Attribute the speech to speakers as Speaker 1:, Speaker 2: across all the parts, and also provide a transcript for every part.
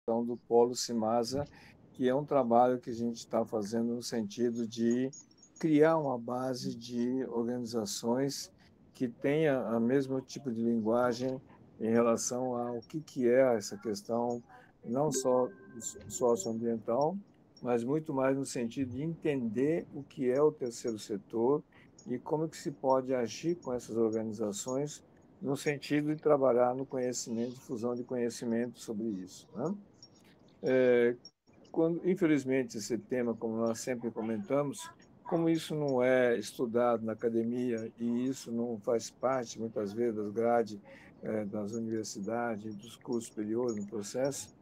Speaker 1: do Polo Cimasa, que é um trabalho que a gente está fazendo no sentido de criar uma base de organizações que tenha o mesmo tipo de linguagem em relação ao que é essa questão, não só socioambiental, mas muito mais no sentido de entender o que é o terceiro setor e como que se pode agir com essas organizações no sentido de trabalhar no conhecimento, difusão de conhecimento sobre isso, né? Infelizmente, esse tema, como nós sempre comentamos, como isso não é estudado na academia e isso não faz parte, muitas vezes, das grades das universidades, dos cursos superiores no processo,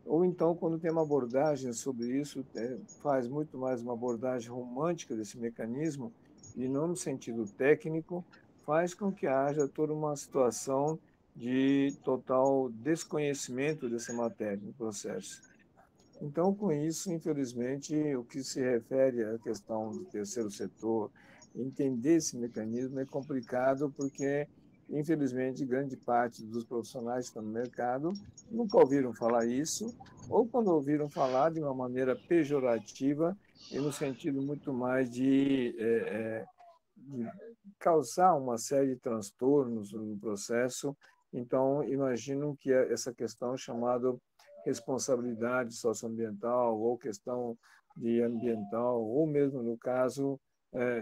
Speaker 1: ou então, quando tem uma abordagem sobre isso, faz muito mais uma abordagem romântica desse mecanismo e não no sentido técnico, faz com que haja toda uma situação de total desconhecimento dessa matéria no processo. Então, com isso, infelizmente, o que se refere à questão do terceiro setor, entender esse mecanismo é complicado porque, infelizmente, grande parte dos profissionais que estão no mercado nunca ouviram falar isso, ou quando ouviram falar de uma maneira pejorativa e no sentido muito mais de causar uma série de transtornos no processo. Então, imagino que essa questão chamada responsabilidade socioambiental ou questão de ambiental, ou mesmo no caso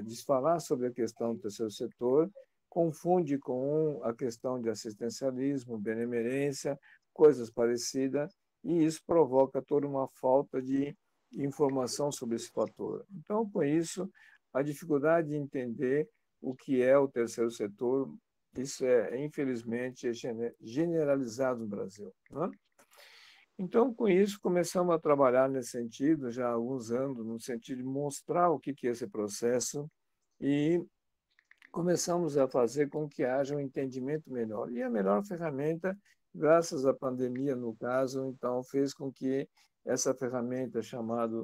Speaker 1: de falar sobre a questão do terceiro setor, confunde com a questão de assistencialismo, benemerência, coisas parecidas, e isso provoca toda uma falta de informação sobre esse fator. Então, com isso, a dificuldade de entender o que é o terceiro setor, isso infelizmente, generalizado no Brasil, né? Então, com isso, começamos a trabalhar nesse sentido já há alguns anos, no sentido de mostrar o que é esse processo e começamos a fazer com que haja um entendimento melhor. E a melhor ferramenta, graças à pandemia, no caso, então, fez com que essa ferramenta chamada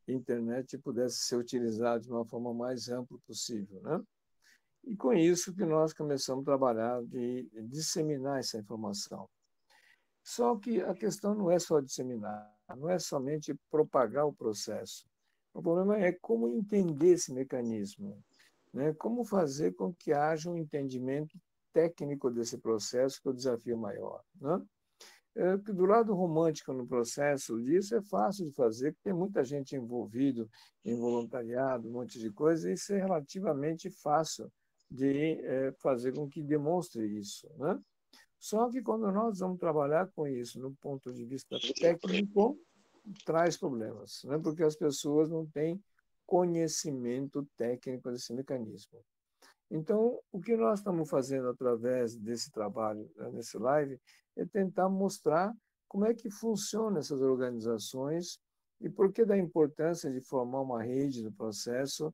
Speaker 1: internet pudesse ser utilizada de uma forma mais ampla possível, né? E com isso que nós começamos a trabalhar de disseminar essa informação. Só que a questão não é só disseminar, não é somente propagar o processo. O problema é como entender esse mecanismo, né? Como fazer com que haja um entendimento técnico desse processo, que é o desafio maior, né? Do lado romântico no processo disso é fácil de fazer, porque tem muita gente envolvida em voluntariado, um monte de coisa, e isso é relativamente fácil de fazer com que demonstre isso, né? Só que quando nós vamos trabalhar com isso no ponto de vista técnico, traz problemas, né? Porque as pessoas não têm conhecimento técnico desse mecanismo. Então, o que nós estamos fazendo através desse trabalho, né, nesse live, é tentar mostrar como é que funcionam essas organizações e por que da importância de formar uma rede do processo.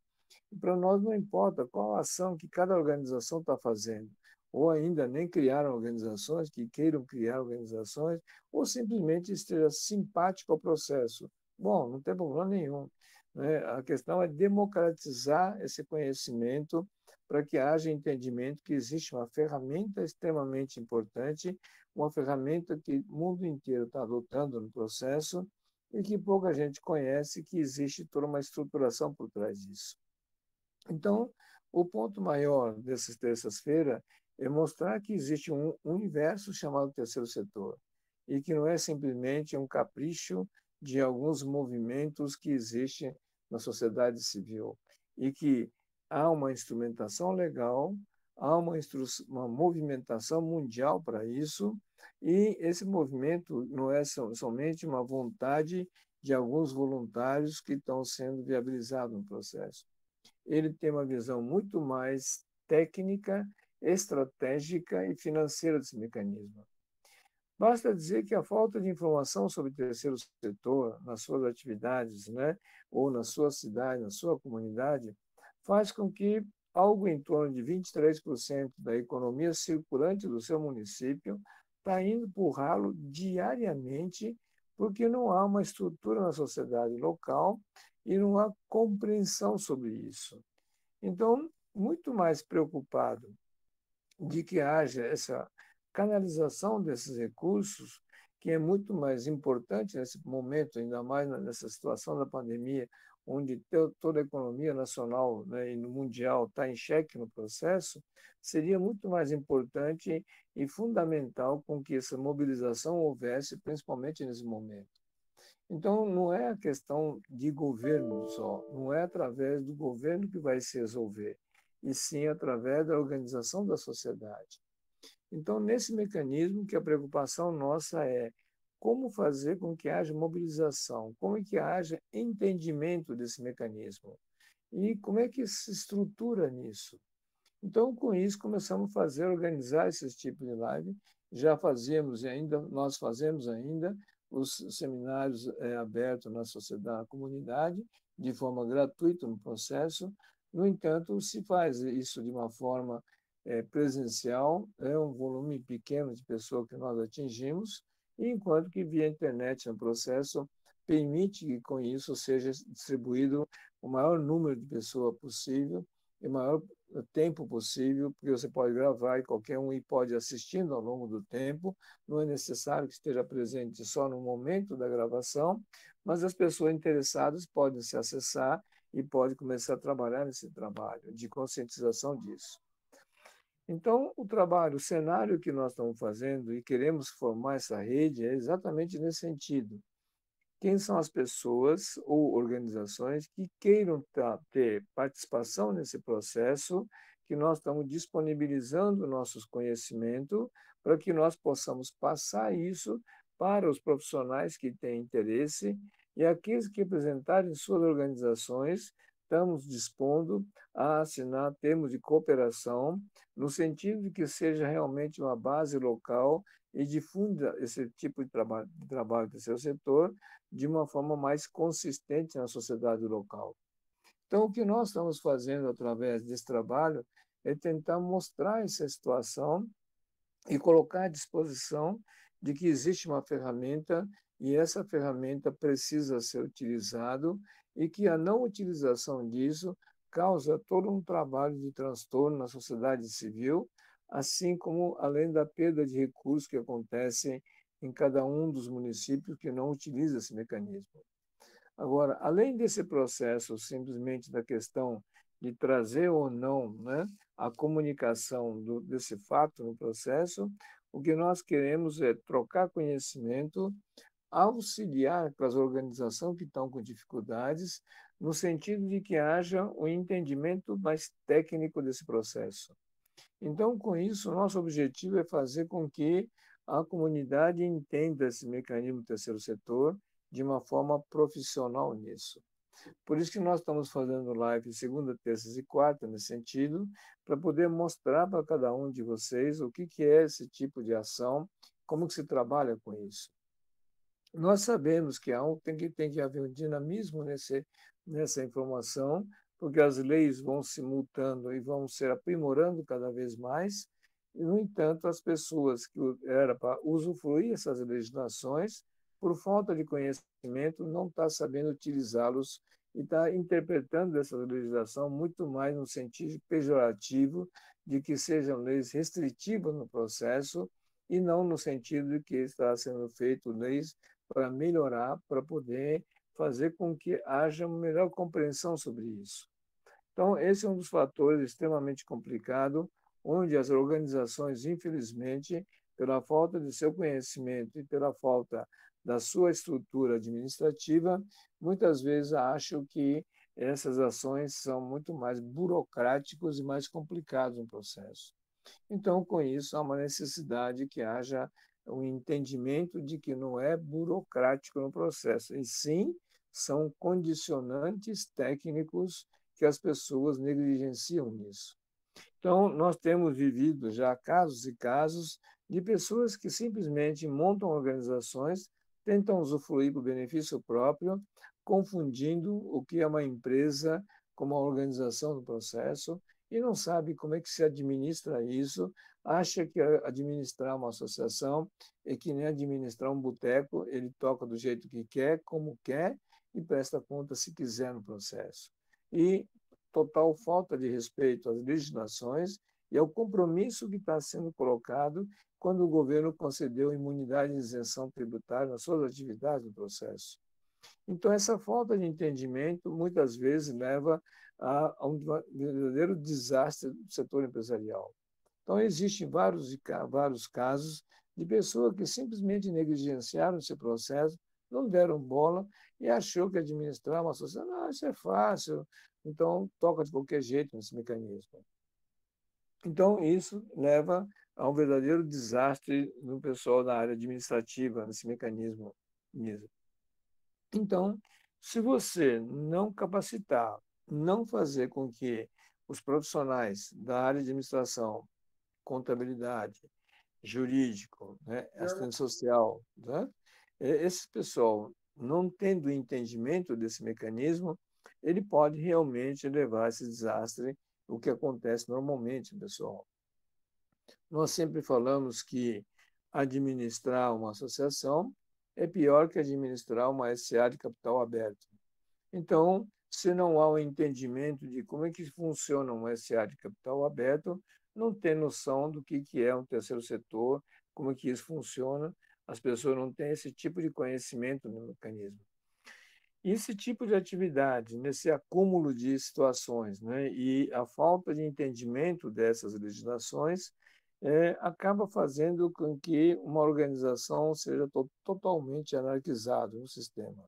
Speaker 1: E para nós não importa qual a ação que cada organização está fazendo, ou ainda nem criaram organizações, que queiram criar organizações, ou simplesmente esteja simpático ao processo. Bom, não tem problema nenhum, né? A questão é democratizar esse conhecimento para que haja entendimento que existe uma ferramenta extremamente importante, uma ferramenta que o mundo inteiro está adotando no processo e que pouca gente conhece, que existe toda uma estruturação por trás disso. Então, o ponto maior dessas terças-feiras é mostrar que existe um universo chamado terceiro setor e que não é simplesmente um capricho de alguns movimentos que existem na sociedade civil e que há uma instrumentação legal, há uma movimentação mundial para isso e esse movimento não é somente uma vontade de alguns voluntários que estão sendo viabilizados no processo. Ele tem uma visão muito mais técnica, estratégica e financeira desse mecanismo. Basta dizer que a falta de informação sobre o terceiro setor nas suas atividades, né, ou na sua cidade, na sua comunidade, faz com que algo em torno de 23% da economia circulante do seu município está indo para o ralo diariamente, porque não há uma estrutura na sociedade local e não há compreensão sobre isso. Então, muito mais preocupado de que haja essa canalização desses recursos, que é muito mais importante nesse momento, ainda mais nessa situação da pandemia, onde toda a economia nacional, né, e mundial está em xeque no processo, seria muito mais importante e fundamental com que essa mobilização houvesse, principalmente nesse momento. Então, não é a questão de governo só, não é através do governo que vai se resolver, e sim através da organização da sociedade. Então, nesse mecanismo, que a preocupação nossa é como fazer com que haja mobilização, como é que haja entendimento desse mecanismo e como é que se estrutura nisso. Então, com isso, começamos a fazer, organizar esses tipos de live. Já fazíamos e ainda, nós fazemos ainda os seminários abertos na sociedade, na comunidade, de forma gratuita no processo. No entanto, se faz isso de uma forma presencial, é um volume pequeno de pessoas que nós atingimos, enquanto que via internet no processo permite que com isso seja distribuído o maior número de pessoas possível e maior tempo possível, porque você pode gravar e qualquer um pode ir assistindo ao longo do tempo, não é necessário que esteja presente só no momento da gravação, mas as pessoas interessadas podem se acessar e podem começar a trabalhar nesse trabalho de conscientização disso. Então, o trabalho, o cenário que nós estamos fazendo e queremos formar essa rede é exatamente nesse sentido. Quem são as pessoas ou organizações que queiram ter participação nesse processo, que nós estamos disponibilizando nossos conhecimentos para que nós possamos passar isso para os profissionais que têm interesse e aqueles que representarem suas organizações, estamos dispondo a assinar termos de cooperação, no sentido de que seja realmente uma base local e difunda esse tipo de trabalho do seu setor de uma forma mais consistente na sociedade local. Então, o que nós estamos fazendo através desse trabalho é tentar mostrar essa situação e colocar à disposição de que existe uma ferramenta e essa ferramenta precisa ser utilizada e que a não utilização disso causa todo um trabalho de transtorno na sociedade civil, assim como além da perda de recursos que acontecem em cada um dos municípios que não utiliza esse mecanismo. Agora, além desse processo simplesmente da questão de trazer ou não, né, a comunicação desse fato no processo, o que nós queremos é trocar conhecimento, auxiliar para as organizações que estão com dificuldades, no sentido de que haja um entendimento mais técnico desse processo. Então, com isso, nosso objetivo é fazer com que a comunidade entenda esse mecanismo do terceiro setor de uma forma profissional nisso. Por isso que nós estamos fazendo live segunda, terças e quarta nesse sentido, para poder mostrar para cada um de vocês o que é esse tipo de ação, como que se trabalha com isso. Nós sabemos que tem que haver um dinamismo nessa informação, porque as leis vão se mutando e vão se aprimorando cada vez mais. E, no entanto, as pessoas que era para usufruir essas legislações, por falta de conhecimento, não está sabendo utilizá-los e está interpretando essa legislação muito mais no sentido pejorativo de que sejam leis restritivas no processo e não no sentido de que está sendo feito leis para melhorar, para poder fazer com que haja uma melhor compreensão sobre isso. Então, esse é um dos fatores extremamente complicado, onde as organizações, infelizmente, pela falta de seu conhecimento e pela falta da sua estrutura administrativa, muitas vezes acham que essas ações são muito mais burocráticos e mais complicados no processo. Então, com isso, há uma necessidade que haja um entendimento de que não é burocrático no processo, e sim são condicionantes técnicos que as pessoas negligenciam nisso. Então, nós temos vivido já casos e casos de pessoas que simplesmente montam organizações, tentam usufruir para o benefício próprio, confundindo o que é uma empresa com uma organização do processo e não sabe como é que se administra isso, acha que administrar uma associação é que nem administrar um boteco, ele toca do jeito que quer, como quer e presta conta se quiser no processo. E total falta de respeito às legislações e ao compromisso que está sendo colocado quando o governo concedeu imunidade e isenção tributária nas suas atividades no processo. Então, essa falta de entendimento muitas vezes leva a um verdadeiro desastre do setor empresarial. Então, existem vários casos de pessoas que simplesmente negligenciaram esse processo, não deram bola e achou que administrar uma sociedade, não, isso é fácil, então toca de qualquer jeito nesse mecanismo. Então, isso leva a um verdadeiro desastre no pessoal da área administrativa, nesse mecanismo. Então, se você não capacitar, não fazer com que os profissionais da área de administração, contabilidade, jurídico, né, assistência social, né, esse pessoal não tendo entendimento desse mecanismo, ele pode realmente levar a esse desastre, o que acontece normalmente, pessoal. Nós sempre falamos que administrar uma associação é pior que administrar uma SA de capital aberto. Então, se não há um entendimento de como é que funciona uma SA de capital aberto, não tem noção do que é um terceiro setor, como é que isso funciona, as pessoas não têm esse tipo de conhecimento no mecanismo. Esse tipo de atividade, nesse acúmulo de situações, né, e a falta de entendimento dessas legislações, acaba fazendo com que uma organização seja totalmente anarquizada no sistema.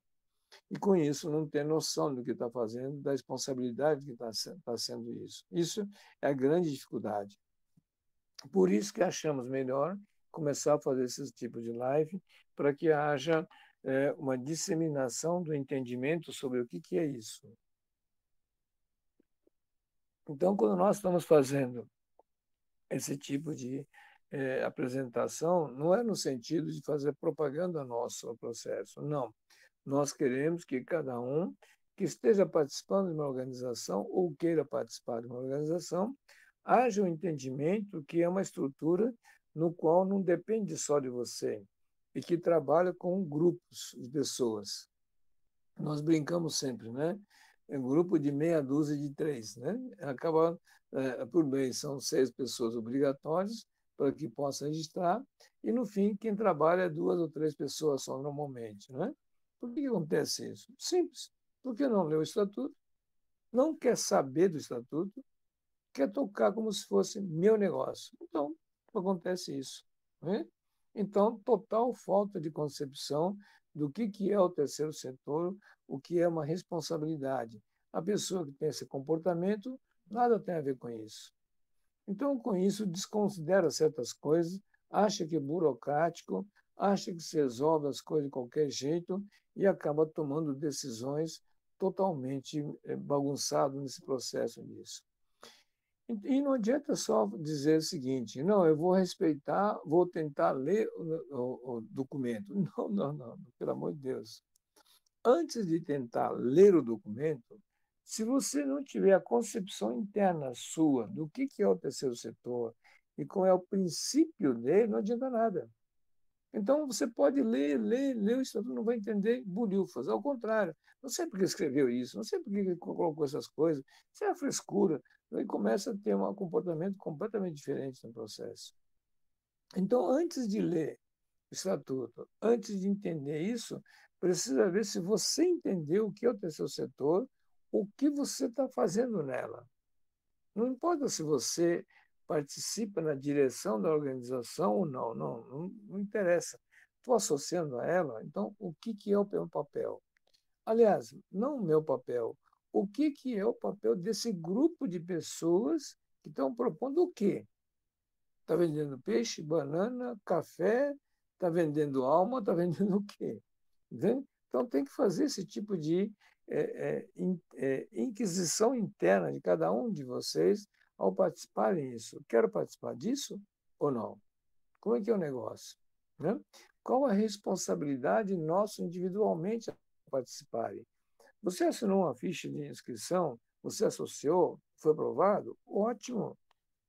Speaker 1: E com isso não tem noção do que está fazendo, da responsabilidade que está sendo isso. Isso é a grande dificuldade. Por isso que achamos melhor começar a fazer esse tipo de live, para que haja uma disseminação do entendimento sobre o que é isso. Então, quando nós estamos fazendo esse tipo de apresentação, não é no sentido de fazer propaganda nossa ao processo, não. Nós queremos que cada um que esteja participando de uma organização ou queira participar de uma organização, haja um entendimento que é uma estrutura no qual não depende só de você e que trabalha com grupos de pessoas. Nós brincamos sempre, né? É um grupo de meia dúzia de três, né? Acaba por mês, são 6 pessoas obrigatórias para que possa registrar, e no fim, quem trabalha é 2 ou 3 pessoas só normalmente, né? Por que acontece isso? Simples. Porque não leu o estatuto, não quer saber do estatuto, quer tocar como se fosse meu negócio. Então, acontece isso. Né? Então, total falta de concepção do que é o terceiro setor, o que é uma responsabilidade. A pessoa que tem esse comportamento, nada tem a ver com isso. Então, com isso, desconsidera certas coisas, acha que é burocrático, acha que se resolve as coisas de qualquer jeito e acaba tomando decisões totalmente bagunçado nesse processo disso. E não adianta só dizer o seguinte, não, eu vou respeitar, vou tentar ler o documento. Não, não, não, pelo amor de Deus. Antes de tentar ler o documento, se você não tiver a concepção interna sua do que é o terceiro setor e qual é o princípio dele, não adianta nada. Então, você pode ler o estatuto, não vai entender bulhufas. Ao contrário, não sei por que escreveu isso, não sei por que colocou essas coisas. Isso é a frescura. Aí começa a ter um comportamento completamente diferente no processo. Então, antes de ler o estatuto, antes de entender isso, precisa ver se você entendeu o que é o terceiro setor, o que você está fazendo nela. Não importa se você participa na direção da organização ou não, não interessa. Estou associando a ela, então o que é o meu papel? Aliás, não o meu papel, o que é o papel desse grupo de pessoas que estão propondo o quê? Está vendendo peixe, banana, café, está vendendo alma, está vendendo o quê? Entende? Então tem que fazer esse tipo de inquisição interna de cada um de vocês ao participarem disso. Quero participar disso ou não? Como é que é o negócio? Né? Qual a responsabilidade nossa individualmente a participarem? Você assinou uma ficha de inscrição, você associou, foi aprovado? Ótimo!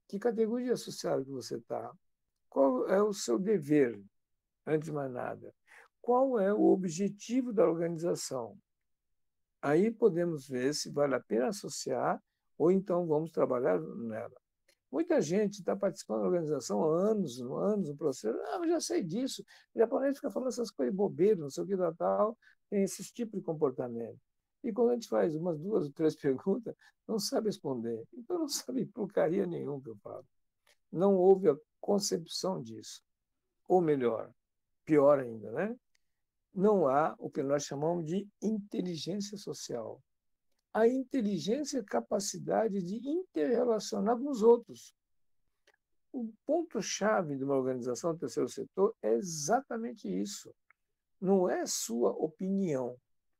Speaker 1: Que categoria social que você está? Qual é o seu dever, antes de mais nada? Qual é o objetivo da organização? Aí podemos ver se vale a pena associar ou então vamos trabalhar nela. Muita gente está participando da organização há anos, anos no processo. Ah, eu já sei disso. O japonês fica falando essas coisas bobeiras, não sei o que tal, tem esse tipo de comportamento. E quando a gente faz umas duas ou três perguntas, não sabe responder. Então não sabe porcaria nenhuma que eu falo. Não houve a concepção disso. Ou melhor, pior ainda, né? Não há o que nós chamamos de inteligência social. A inteligência é a capacidade de interrelacionar com os outros. O ponto-chave de uma organização do terceiro setor é exatamente isso. Não é sua opinião.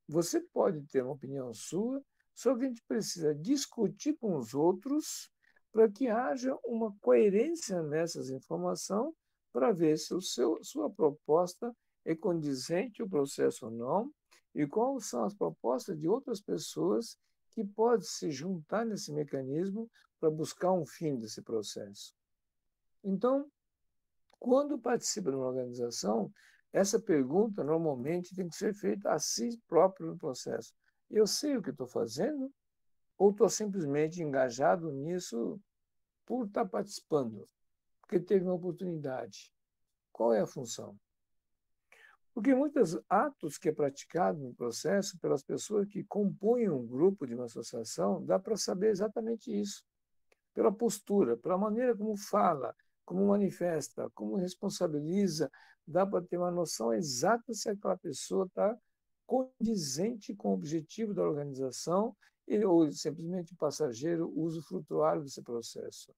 Speaker 1: Você pode ter uma opinião sua, só que a gente precisa discutir com os outros para que haja uma coerência nessas informações para ver se sua proposta é condizente ao processo ou não e quais são as propostas de outras pessoas que podem se juntar nesse mecanismo para buscar um fim desse processo. Então, quando participa de uma organização, essa pergunta normalmente tem que ser feita a si próprio no processo. Eu sei o que estou fazendo ou estou simplesmente engajado nisso por estar participando, porque teve uma oportunidade? Qual é a função? Porque muitos atos que é praticado no processo pelas pessoas que compõem um grupo de uma associação, dá para saber exatamente isso. Pela postura, pela maneira como fala, como manifesta, como responsabiliza, dá para ter uma noção exata se aquela pessoa está condizente com o objetivo da organização ou simplesmente passageiro usufrutuário desse processo.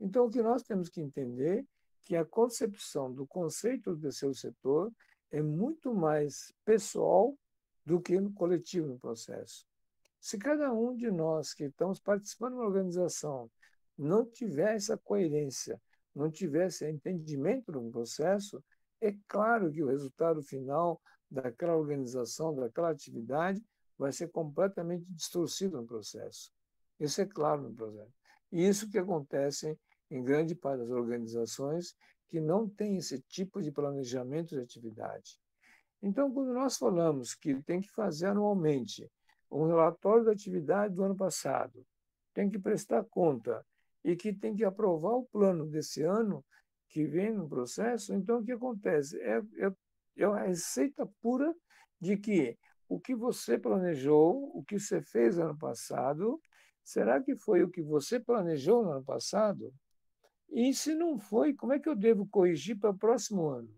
Speaker 1: Então, o que nós temos que entender é que a concepção do conceito do terceiro setor é muito mais pessoal do que no coletivo no processo. Se cada um de nós que estamos participando de uma organização não tiver essa coerência, não tiver esse entendimento do processo, é claro que o resultado final daquela organização, daquela atividade, vai ser completamente distorcido no processo. Isso é claro no processo. E isso que acontece em grande parte das organizações que não têm esse tipo de planejamento de atividade. Então, quando nós falamos que tem que fazer anualmente um relatório da atividade do ano passado, tem que prestar conta e que tem que aprovar o plano desse ano que vem no processo, então o que acontece? É a receita pura de que o que você planejou, o que você fez ano passado, será que foi o que você planejou no ano passado? E se não foi, como é que eu devo corrigir para o próximo ano?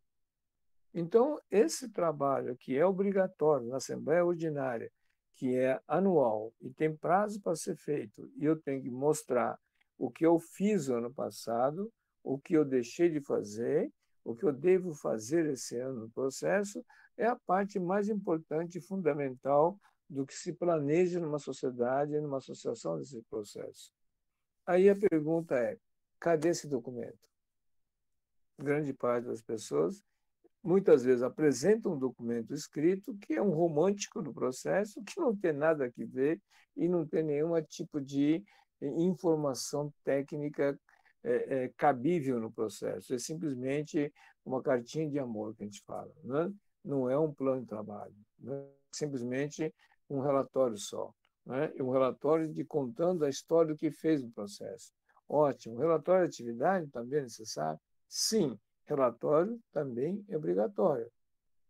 Speaker 1: Então, esse trabalho que é obrigatório na Assembleia Ordinária, que é anual e tem prazo para ser feito, e eu tenho que mostrar o que eu fiz no ano passado, o que eu deixei de fazer, o que eu devo fazer esse ano no processo, é a parte mais importante e fundamental do que se planeja numa sociedade, numa associação desse processo. Aí a pergunta é: cadê esse documento? Grande parte das pessoas muitas vezes apresenta um documento escrito que é um romântico do processo, que não tem nada a ver e não tem nenhum tipo de informação técnica cabível no processo. É simplesmente uma cartinha de amor que a gente fala, né? Não é um plano de trabalho, né? É simplesmente um relatório só, né? Um relatório de contando a história do que fez no processo. Ótimo. Relatório de atividade também é necessário? Sim, relatório também é obrigatório,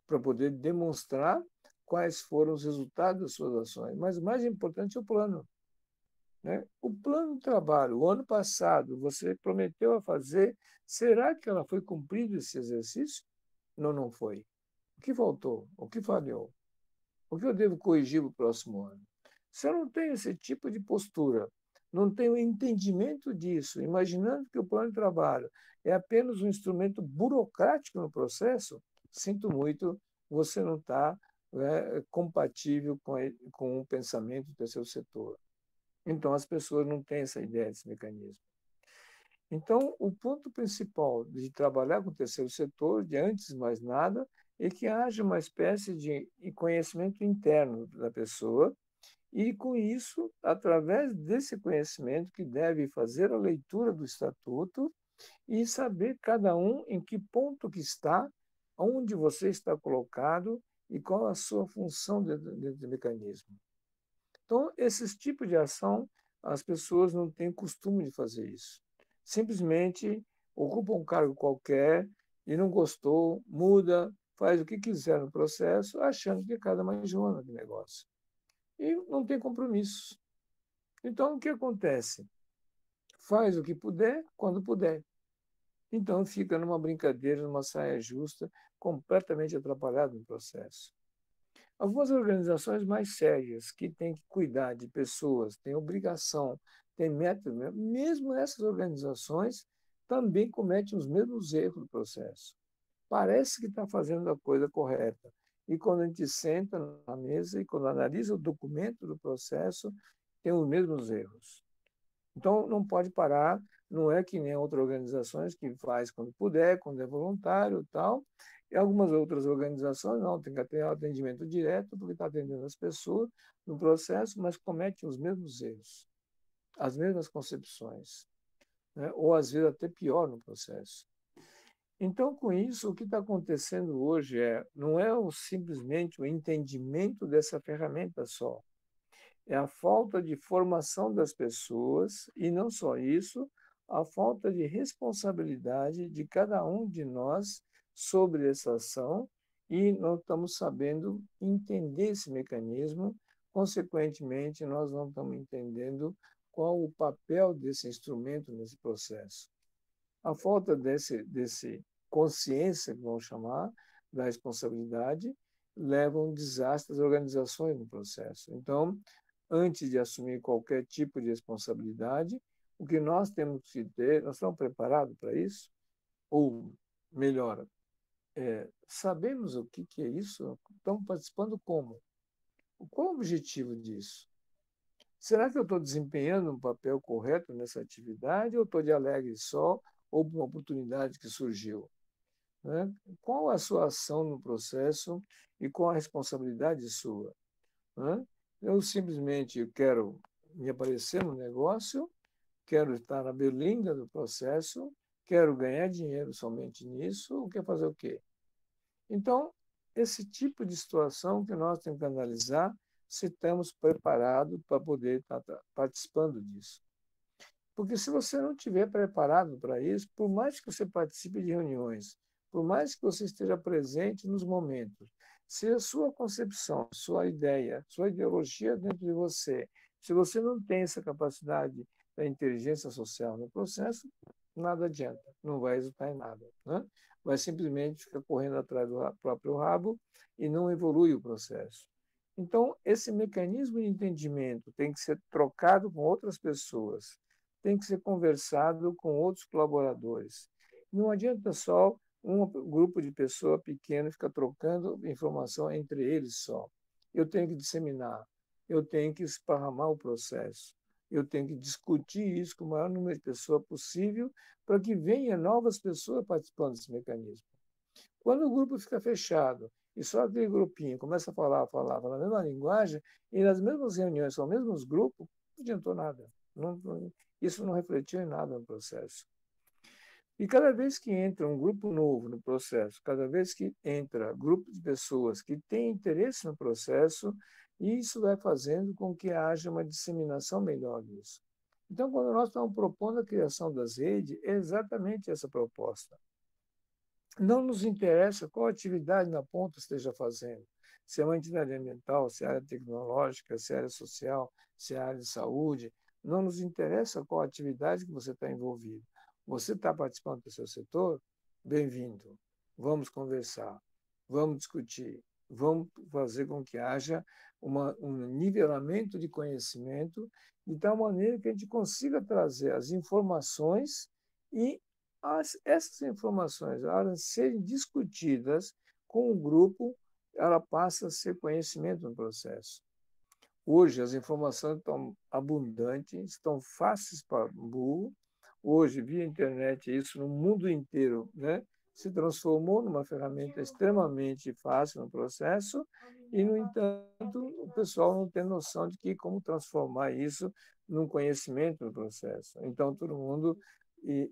Speaker 1: para poder demonstrar quais foram os resultados das suas ações. Mas o mais importante é o plano. Né? O plano de trabalho, o ano passado, você prometeu a fazer, será que ela foi cumprido esse exercício? Não, não foi. O que faltou? O que falhou? O que eu devo corrigir para o próximo ano? Se eu não tenho esse tipo de postura, não tenho entendimento disso, imaginando que o plano de trabalho é apenas um instrumento burocrático no processo, sinto muito, você não está compatível com o pensamento do terceiro setor. Então, as pessoas não têm essa ideia desse mecanismo. Então, o ponto principal de trabalhar com o terceiro setor, de antes de mais nada, é que haja uma espécie de conhecimento interno da pessoa e, com isso, através desse conhecimento, que deve fazer a leitura do estatuto e saber cada um em que ponto que está, onde você está colocado e qual a sua função dentro do mecanismo. Então, esses tipos de ação, as pessoas não têm costume de fazer isso. simplesmente ocupa um cargo qualquer e não gostou, muda, faz o que quiser no processo, achando que é cada mais uma de negócio. E não tem compromissos. Então, o que acontece? Faz o que puder, quando puder. Então, fica numa brincadeira, numa saia justa, completamente atrapalhado no processo. Algumas organizações mais sérias, que têm que cuidar de pessoas, têm obrigação, têm método, né? Mesmo essas organizações também cometem os mesmos erros do processo. Parece que está fazendo a coisa correta. E quando a gente senta na mesa e quando analisa o documento do processo, tem os mesmos erros. Então, não pode parar, não é que nem outras organizações que faz quando puder, quando é voluntário e tal. E algumas outras organizações não, tem que ter atendimento direto, porque está atendendo as pessoas no processo, mas comete os mesmos erros, as mesmas concepções, né? Ou às vezes até pior no processo. Então, com isso, o que está acontecendo hoje não é simplesmente o entendimento dessa ferramenta só, é a falta de formação das pessoas e não só isso, a falta de responsabilidade de cada um de nós sobre essa ação e não estamos sabendo entender esse mecanismo, consequentemente, nós não estamos entendendo qual o papel desse instrumento nesse processo. A falta desse consciência, que vamos chamar, da responsabilidade, leva a um desastre das organizações no processo. Então, antes de assumir qualquer tipo de responsabilidade, o que nós temos que ter, nós estamos preparados para isso? Ou, melhor, sabemos o que é isso? Estamos participando como? Qual o objetivo disso? Será que eu estou desempenhando um papel correto nessa atividade ou estou de alegre só ou por uma oportunidade que surgiu? Né? Qual a sua ação no processo e qual a responsabilidade sua? Né? Eu simplesmente quero me aparecer no negócio, quero estar na berlinda do processo, quero ganhar dinheiro somente nisso, ou quer fazer o quê? Então, esse tipo de situação que nós temos que analisar se estamos preparados para poder estar participando disso. Porque se você não estiver preparado para isso, por mais que você participe de reuniões, por mais que você esteja presente nos momentos, se a sua concepção, sua ideia, sua ideologia dentro de você, se você não tem essa capacidade da inteligência social no processo, nada adianta, não vai resultar em nada, né? Vai simplesmente ficar correndo atrás do próprio rabo e não evolui o processo. Então, esse mecanismo de entendimento tem que ser trocado com outras pessoas, tem que ser conversado com outros colaboradores. Não adianta só um grupo de pessoas pequeno ficar trocando informação entre eles só. Eu tenho que disseminar, eu tenho que esparramar o processo, eu tenho que discutir isso com o maior número de pessoas possível para que venham novas pessoas participando desse mecanismo. Quando o grupo fica fechado e só aquele grupinho começa a falar na mesma linguagem, e nas mesmas reuniões, são os mesmos grupos, não adiantou nada. Isso não refletiu em nada no processo. E cada vez que entra um grupo novo no processo, cada vez que entra grupo de pessoas que têm interesse no processo, isso vai fazendo com que haja uma disseminação melhor disso. Então, quando nós estamos propondo a criação das redes, é exatamente essa proposta. Não nos interessa qual atividade na ponta esteja fazendo, se é uma entidade ambiental, se é área tecnológica, se é área social, se é área de saúde, não nos interessa qual atividade que você está envolvido. Você está participando do seu setor? Bem-vindo. Vamos conversar, vamos discutir, vamos fazer com que haja um nivelamento de conhecimento de tal maneira que a gente consiga trazer as informações e essas informações, ao serem discutidas com o grupo, ela passa a ser conhecimento no processo. Hoje, as informações estão abundantes, estão fáceis para o burro. Hoje, via internet, isso no mundo inteiro, né, se transformou numa ferramenta extremamente fácil no processo e, no entanto, o pessoal não tem noção de como transformar isso num conhecimento no processo. Então, todo mundo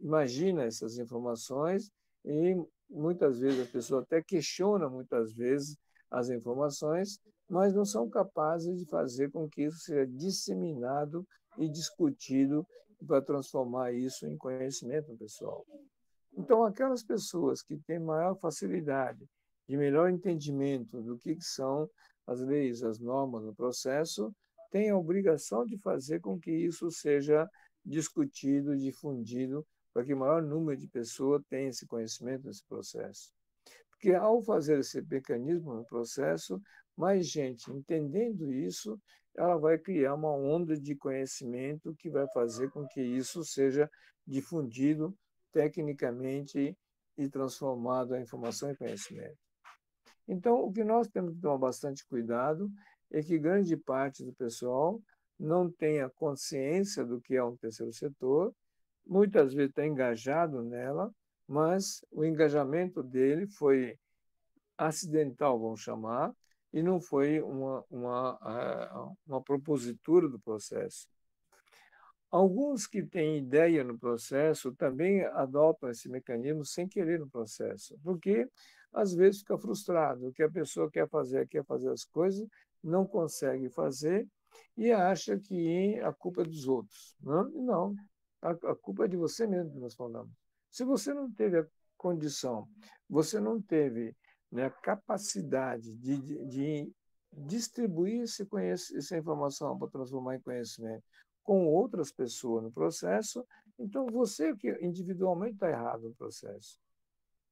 Speaker 1: imagina essas informações e, muitas vezes, a pessoa até questiona, muitas vezes, as informações, mas não são capazes de fazer com que isso seja disseminado e discutido para transformar isso em conhecimento pessoal. Então, aquelas pessoas que têm maior facilidade de melhor entendimento do que são as leis, as normas no processo, têm a obrigação de fazer com que isso seja discutido, difundido, para que o maior número de pessoas tenha esse conhecimento desse processo. Porque ao fazer esse mecanismo no processo, mais gente entendendo isso, ela vai criar uma onda de conhecimento que vai fazer com que isso seja difundido tecnicamente e transformado a informação em conhecimento. Então, o que nós temos que tomar bastante cuidado é que grande parte do pessoal não tenha consciência do que é um terceiro setor, muitas vezes está engajado nela, mas o engajamento dele foi acidental, vamos chamar, e não foi uma propositura do processo. Alguns que têm ideia no processo também adotam esse mecanismo sem querer no processo, porque às vezes fica frustrado, o que a pessoa quer fazer as coisas, não consegue fazer e acha que a culpa é dos outros. Não, a culpa é de você mesmo, que nós falamos. Se você não teve a condição, você não teve, né, a capacidade de distribuir essa informação para transformar em conhecimento, com outras pessoas no processo, então você que individualmente está errado no processo.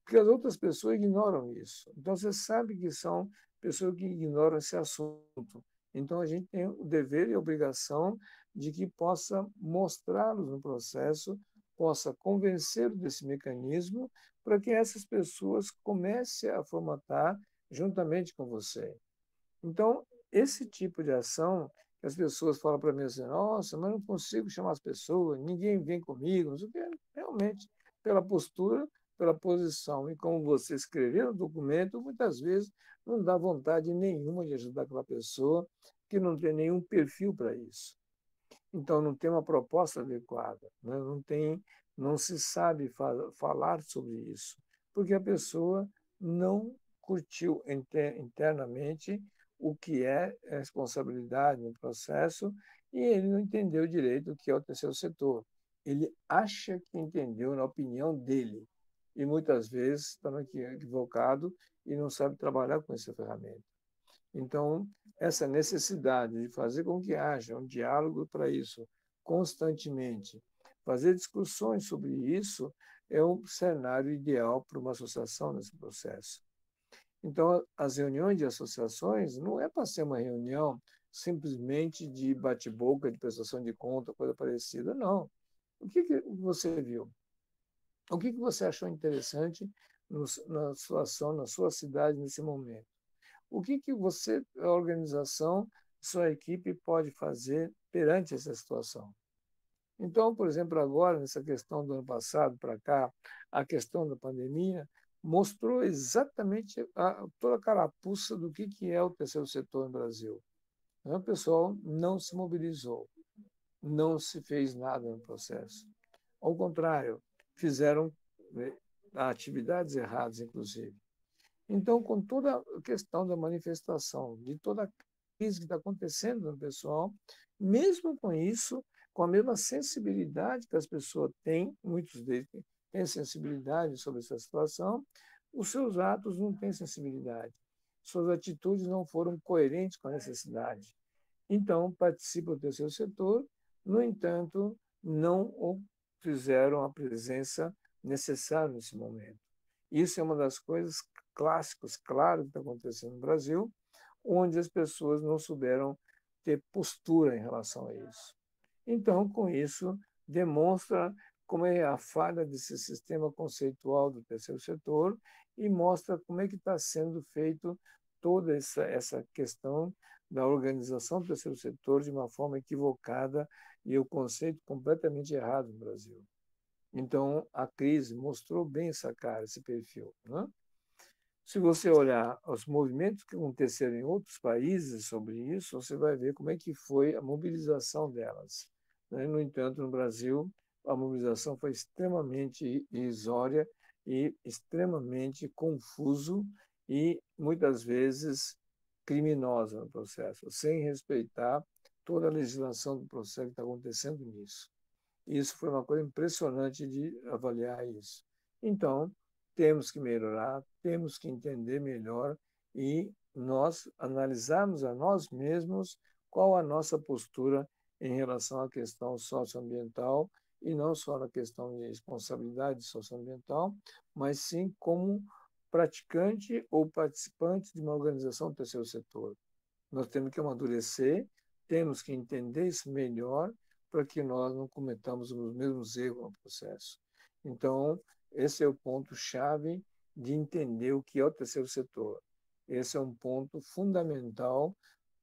Speaker 1: Porque as outras pessoas ignoram isso. Então você sabe que são pessoas que ignoram esse assunto. Então a gente tem o dever e a obrigação de que possa mostrá-los no processo, possa convencê-los desse mecanismo, para que essas pessoas comecem a formatar juntamente com você. Então, esse tipo de ação, que as pessoas falam para mim assim, nossa, mas não consigo chamar as pessoas, ninguém vem comigo, não sei o quê. Realmente, pela postura, pela posição e como você escreveu no documento, muitas vezes não dá vontade nenhuma de ajudar aquela pessoa que não tem nenhum perfil para isso. Então, não tem uma proposta adequada, né? Não se sabe falar sobre isso, porque a pessoa não curtiu internamente o que é responsabilidade no processo e ele não entendeu direito o que é o terceiro setor. Ele acha que entendeu na opinião dele e muitas vezes está equivocado e não sabe trabalhar com essa ferramenta. Então, essa necessidade de fazer com que haja um diálogo para isso constantemente, fazer discussões sobre isso, é um cenário ideal para uma associação nesse processo. Então, as reuniões de associações não é para ser uma reunião simplesmente de bate-boca, de prestação de conta, coisa parecida, não. O que você viu? O que você achou interessante na sua ação, na sua cidade nesse momento? O que você, a organização, sua equipe pode fazer perante essa situação? Então, por exemplo, agora, nessa questão do ano passado para cá, a questão da pandemia mostrou exatamente toda a carapuça do que é o terceiro setor no Brasil. O pessoal não se mobilizou, não se fez nada no processo. Ao contrário, fizeram atividades erradas, inclusive. Então, com toda a questão da manifestação, de toda a crise que está acontecendo no pessoal, mesmo com isso, com a mesma sensibilidade que as pessoas têm, muitos deles têm sensibilidade sobre essa situação, os seus atos não têm sensibilidade. Suas atitudes não foram coerentes com a necessidade. Então, participa do terceiro setor, no entanto, não fizeram a presença necessária nesse momento. Isso é uma das coisas clássicas, claro, que está acontecendo no Brasil, onde as pessoas não souberam ter postura em relação a isso. Então, com isso, demonstra como é a falha desse sistema conceitual do terceiro setor e mostra como é que está sendo feito toda essa questão da organização do terceiro setor de uma forma equivocada e o conceito completamente errado no Brasil. Então, a crise mostrou bem essa cara, esse perfil. Né? Se você olhar os movimentos que aconteceram em outros países sobre isso, você vai ver como é que foi a mobilização delas. Né? No entanto, no Brasil, a mobilização foi extremamente irrisória e extremamente confuso e, muitas vezes, criminosa no processo, sem respeitar toda a legislação do processo que está acontecendo nisso. Isso foi uma coisa impressionante de avaliar isso. Então, temos que melhorar, temos que entender melhor e nós analisarmos a nós mesmos qual a nossa postura em relação à questão socioambiental e não só na questão de responsabilidade socioambiental, mas sim como praticante ou participante de uma organização do terceiro setor. Nós temos que amadurecer, temos que entender isso melhor para que nós não cometamos os mesmos erros no processo. Então, esse é o ponto-chave de entender o que é o terceiro setor. Esse é um ponto fundamental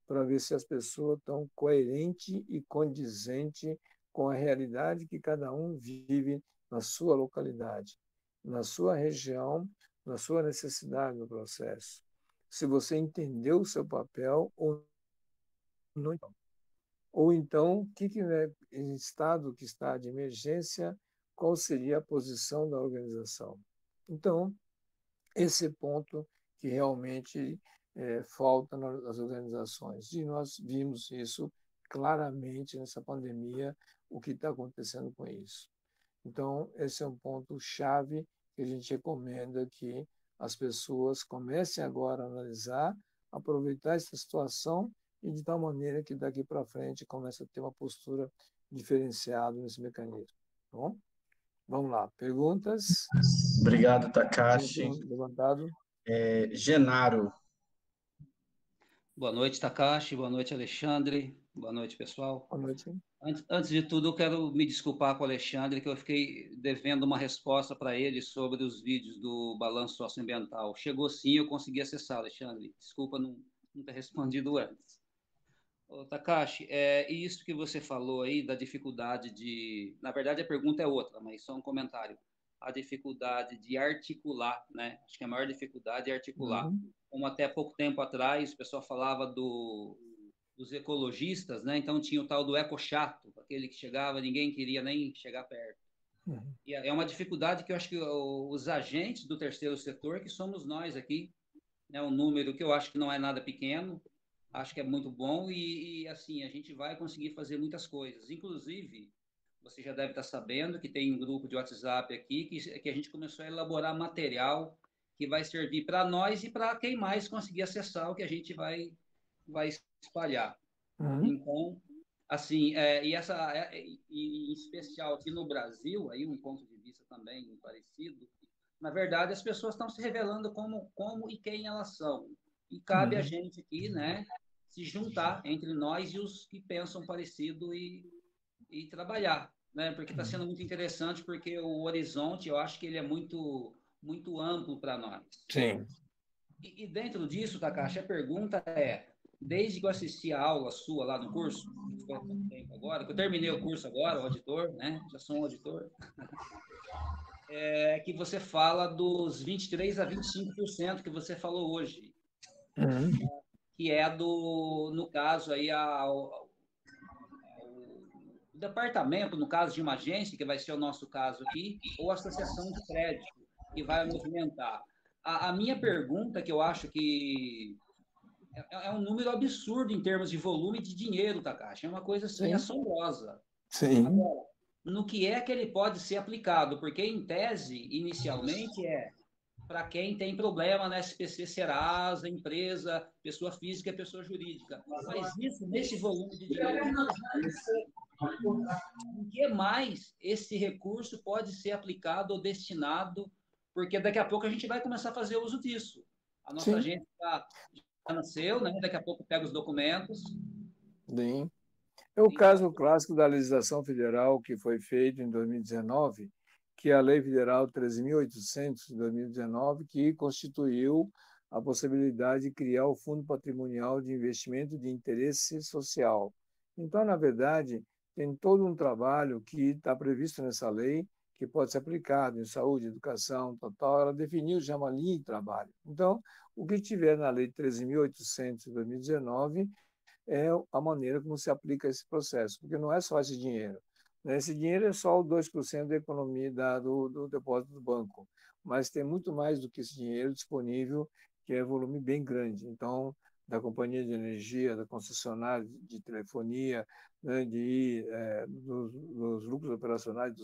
Speaker 1: para ver se as pessoas estão coerentes e condizentes com a realidade que cada um vive na sua localidade, na sua região, na sua necessidade no processo. Se você entendeu o seu papel ou não. Ou então, o que é em estado que está de emergência, qual seria a posição da organização? Então, esse ponto que realmente falta nas organizações. E nós vimos isso claramente nessa pandemia, o que está acontecendo com isso. Então, esse é um ponto chave que a gente recomenda que as pessoas comecem agora a analisar, aproveitar essa situação e de tal maneira que daqui para frente comece a ter uma postura diferenciada nesse mecanismo. Tá bom? Vamos lá. Perguntas?
Speaker 2: Obrigado, Takashi.
Speaker 1: Levantado.
Speaker 2: Genaro.
Speaker 3: Boa noite, Takashi. Boa noite, Alexandre. Boa noite, pessoal.
Speaker 1: Boa noite.
Speaker 3: Antes de tudo, eu quero me desculpar com o Alexandre, que eu fiquei devendo uma resposta para ele sobre os vídeos do balanço socioambiental. Chegou sim, eu consegui acessar, Alexandre. Desculpa não ter respondido antes. Ô, Takashi, isso que você falou aí da dificuldade de... Na verdade, a pergunta é outra, mas só um comentário. A dificuldade de articular, né? Acho que a maior dificuldade é articular. Como até pouco tempo atrás, o pessoal falava dos ecologistas, né? Então tinha o tal do eco-chato, aquele que chegava, ninguém queria nem chegar perto. E é uma dificuldade que eu acho que os agentes do terceiro setor, que somos nós aqui, né? Um número que eu acho que não é nada pequeno, acho que é muito bom assim, a gente vai conseguir fazer muitas coisas. Inclusive, você já deve estar sabendo que tem um grupo de WhatsApp aqui que a gente começou a elaborar material que vai servir para nós e para quem mais conseguir acessar o que a gente vai espalhar. Então, assim, em especial aqui no Brasil, aí um ponto de vista também parecido, na verdade, as pessoas estão se revelando como e quem elas são. E cabe a gente aqui, né, se juntar entre nós e os que pensam parecido e trabalhar, né? Porque está sendo muito interessante, porque o horizonte, eu acho que ele é muito, muito amplo para nós.
Speaker 1: Sim.
Speaker 3: E dentro disso, Takashi, a pergunta é, desde que eu assisti a aula sua lá no curso, que foi há pouco tempo agora, que eu terminei o curso agora, o auditor, né? Já sou um auditor. Que você fala dos 23% a 25% que você falou hoje. Que é no caso aí, o departamento, no caso de uma agência, que vai ser o nosso caso aqui, ou a associação de crédito, que vai movimentar. A minha pergunta, que eu acho que é um número absurdo em termos de volume de dinheiro, Takashi, é uma coisa assim assombrosa.
Speaker 1: Sim.
Speaker 3: Agora, no que é que ele pode ser aplicado? Porque, em tese, inicialmente, para quem tem problema na SPC Serasa, empresa, pessoa física e pessoa jurídica. Mas isso, nesse volume de dinheiro, em que mais esse recurso pode ser aplicado ou destinado? Porque daqui a pouco a gente vai começar a fazer uso disso. A nossa agência já nasceu, né? Daqui a pouco pega os documentos.
Speaker 1: Sim. É o caso clássico da legislação federal que foi feito em 2019, que é a Lei Federal 13.800 de 2019, que constituiu a possibilidade de criar o Fundo Patrimonial de Investimento de Interesse Social. Então, na verdade, tem todo um trabalho que está previsto nessa lei, que pode ser aplicado em saúde, educação, tal. Ela definiu já uma linha de trabalho. Então, o que tiver na Lei 13.800 de 2019 é a maneira como se aplica esse processo, porque não é só esse dinheiro. Esse dinheiro é só o 2% da economia do depósito do banco, mas tem muito mais do que esse dinheiro disponível que é volume bem grande. Então, da companhia de energia, da concessionária de telefonia, né, dos lucros operacionais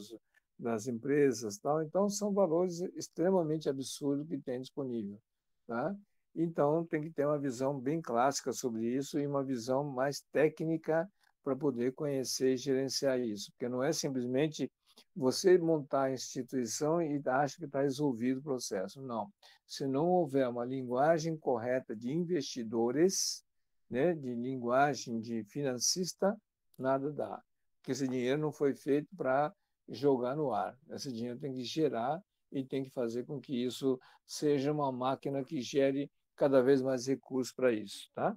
Speaker 1: das empresas, tal. Então, são valores extremamente absurdos que tem disponível, tá? Então, tem que ter uma visão bem clássica sobre isso e uma visão mais técnica para poder conhecer e gerenciar isso, porque não é simplesmente você montar a instituição e acha que está resolvido o processo. Não. Se não houver uma linguagem correta de investidores, né, de linguagem de financista, nada dá. Porque esse dinheiro não foi feito para jogar no ar. Esse dinheiro tem que gerar e tem que fazer com que isso seja uma máquina que gere cada vez mais recursos para isso, tá?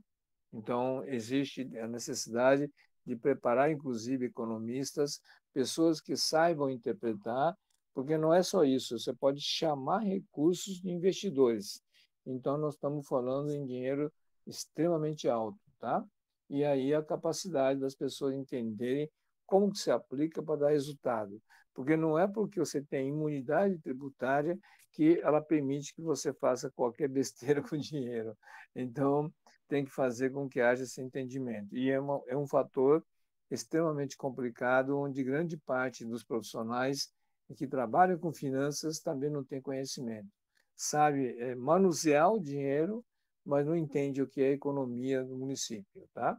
Speaker 1: Então, existe a necessidade de preparar, inclusive, economistas, pessoas que saibam interpretar, porque não é só isso, você pode chamar recursos de investidores. Então, nós estamos falando em dinheiro extremamente alto, tá? E aí a capacidade das pessoas entenderem como que se aplica para dar resultado. Porque não é porque você tem imunidade tributária que ela permite que você faça qualquer besteira com dinheiro. Então, tem que fazer com que haja esse entendimento. E é um fator extremamente complicado, onde grande parte dos profissionais que trabalham com finanças também não tem conhecimento. Sabe manusear o dinheiro, mas não entende o que é economia do município, tá?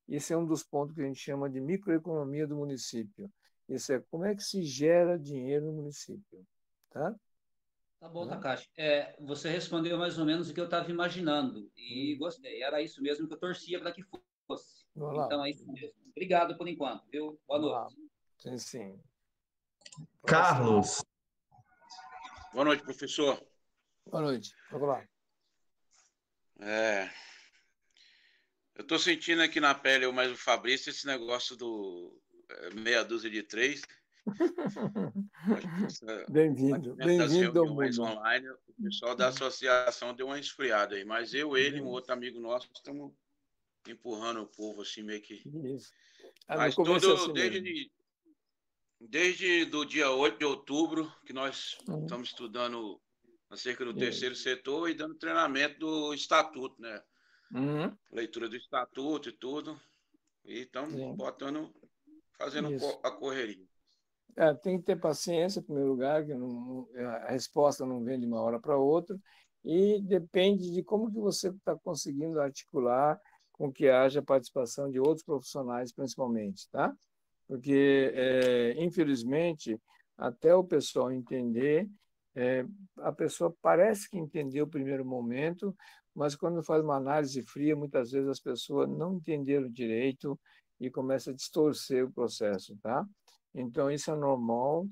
Speaker 1: Esse é um dos pontos que a gente chama de microeconomia do município. Isso é como é que se gera dinheiro no município, tá?
Speaker 3: Tá bom, Takashi. Você respondeu mais ou menos o que eu estava imaginando e gostei. Era isso mesmo que eu torcia para que fosse.
Speaker 1: Vamos lá.
Speaker 3: Então é isso mesmo. Obrigado por enquanto, viu? Boa
Speaker 1: Vamos lá.
Speaker 3: noite.
Speaker 1: Sim, sim.
Speaker 2: Carlos.
Speaker 4: Boa noite, professor.
Speaker 1: Boa noite. Vamos lá.
Speaker 4: Eu estou sentindo aqui na pele, eu mais o Fabrício, esse negócio do meia dúzia de três.
Speaker 1: Bem-vindo. Bem-vindo
Speaker 4: das
Speaker 1: ao
Speaker 4: reuniões
Speaker 1: mundo.
Speaker 4: online, o pessoal da associação deu uma esfriada aí, mas ele e um outro amigo nosso estamos empurrando o povo assim meio que.
Speaker 1: Isso. No
Speaker 4: Mas
Speaker 1: começo é assim mesmo.
Speaker 4: desde do dia 8 de outubro, que nós estamos estudando acerca do terceiro setor e dando treinamento do estatuto, né? Leitura do estatuto e tudo. E estamos fazendo a correria.
Speaker 1: Tem que ter paciência, em primeiro lugar, que a resposta não vem de uma hora para outra, e depende de como que você está conseguindo articular com que haja participação de outros profissionais, principalmente, tá? Porque, infelizmente, até o pessoal entender, a pessoa parece que entendeu o primeiro momento, mas quando faz uma análise fria, muitas vezes as pessoas não entenderam direito e começa a distorcer o processo, tá? Então, isso é normal.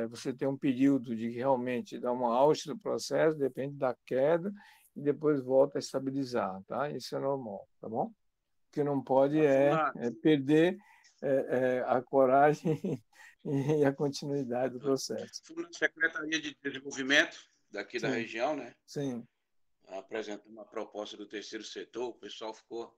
Speaker 1: Você tem um período de realmente dar uma alta do processo, depende da queda, e depois volta a estabilizar, tá? Isso é normal, tá bom? O que não pode é perder a coragem e a continuidade do processo.
Speaker 4: Fui na Secretaria de Desenvolvimento daqui da região, né?
Speaker 1: Sim.
Speaker 4: Apresentamos uma proposta do terceiro setor, o pessoal ficou...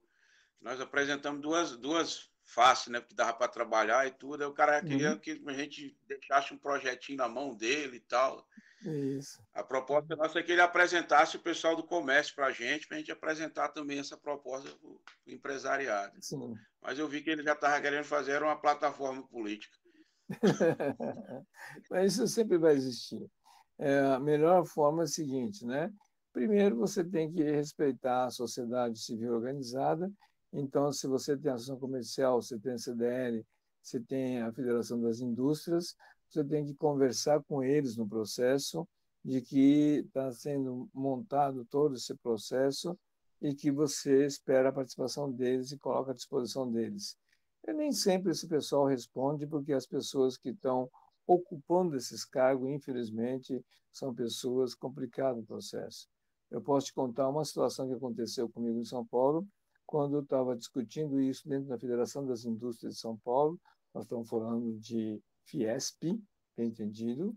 Speaker 4: Nós apresentamos duas faces, né? Porque dava para trabalhar e tudo. Aí o cara queria que a gente deixasse um projetinho na mão dele e tal.
Speaker 1: Isso.
Speaker 4: A proposta nossa é que ele apresentasse o pessoal do comércio para a gente apresentar também essa proposta para o empresariado.
Speaker 1: Sim.
Speaker 4: Mas eu vi que ele já estava querendo fazer uma plataforma política.
Speaker 1: Mas isso sempre vai existir. A melhor forma é a seguinte, né? Primeiro, você tem que respeitar a sociedade civil organizada. Então, se você tem ação comercial, você tem a CDL, você tem a Federação das Indústrias, você tem que conversar com eles no processo de que está sendo montado todo esse processo e que você espera a participação deles e coloca à disposição deles. E nem sempre esse pessoal responde, porque as pessoas que estão ocupando esses cargos, infelizmente, são pessoas complicadas no processo. Eu posso te contar uma situação que aconteceu comigo em São Paulo, quando eu estava discutindo isso dentro da Federação das Indústrias de São Paulo. Nós estamos falando de Fiesp, bem entendido,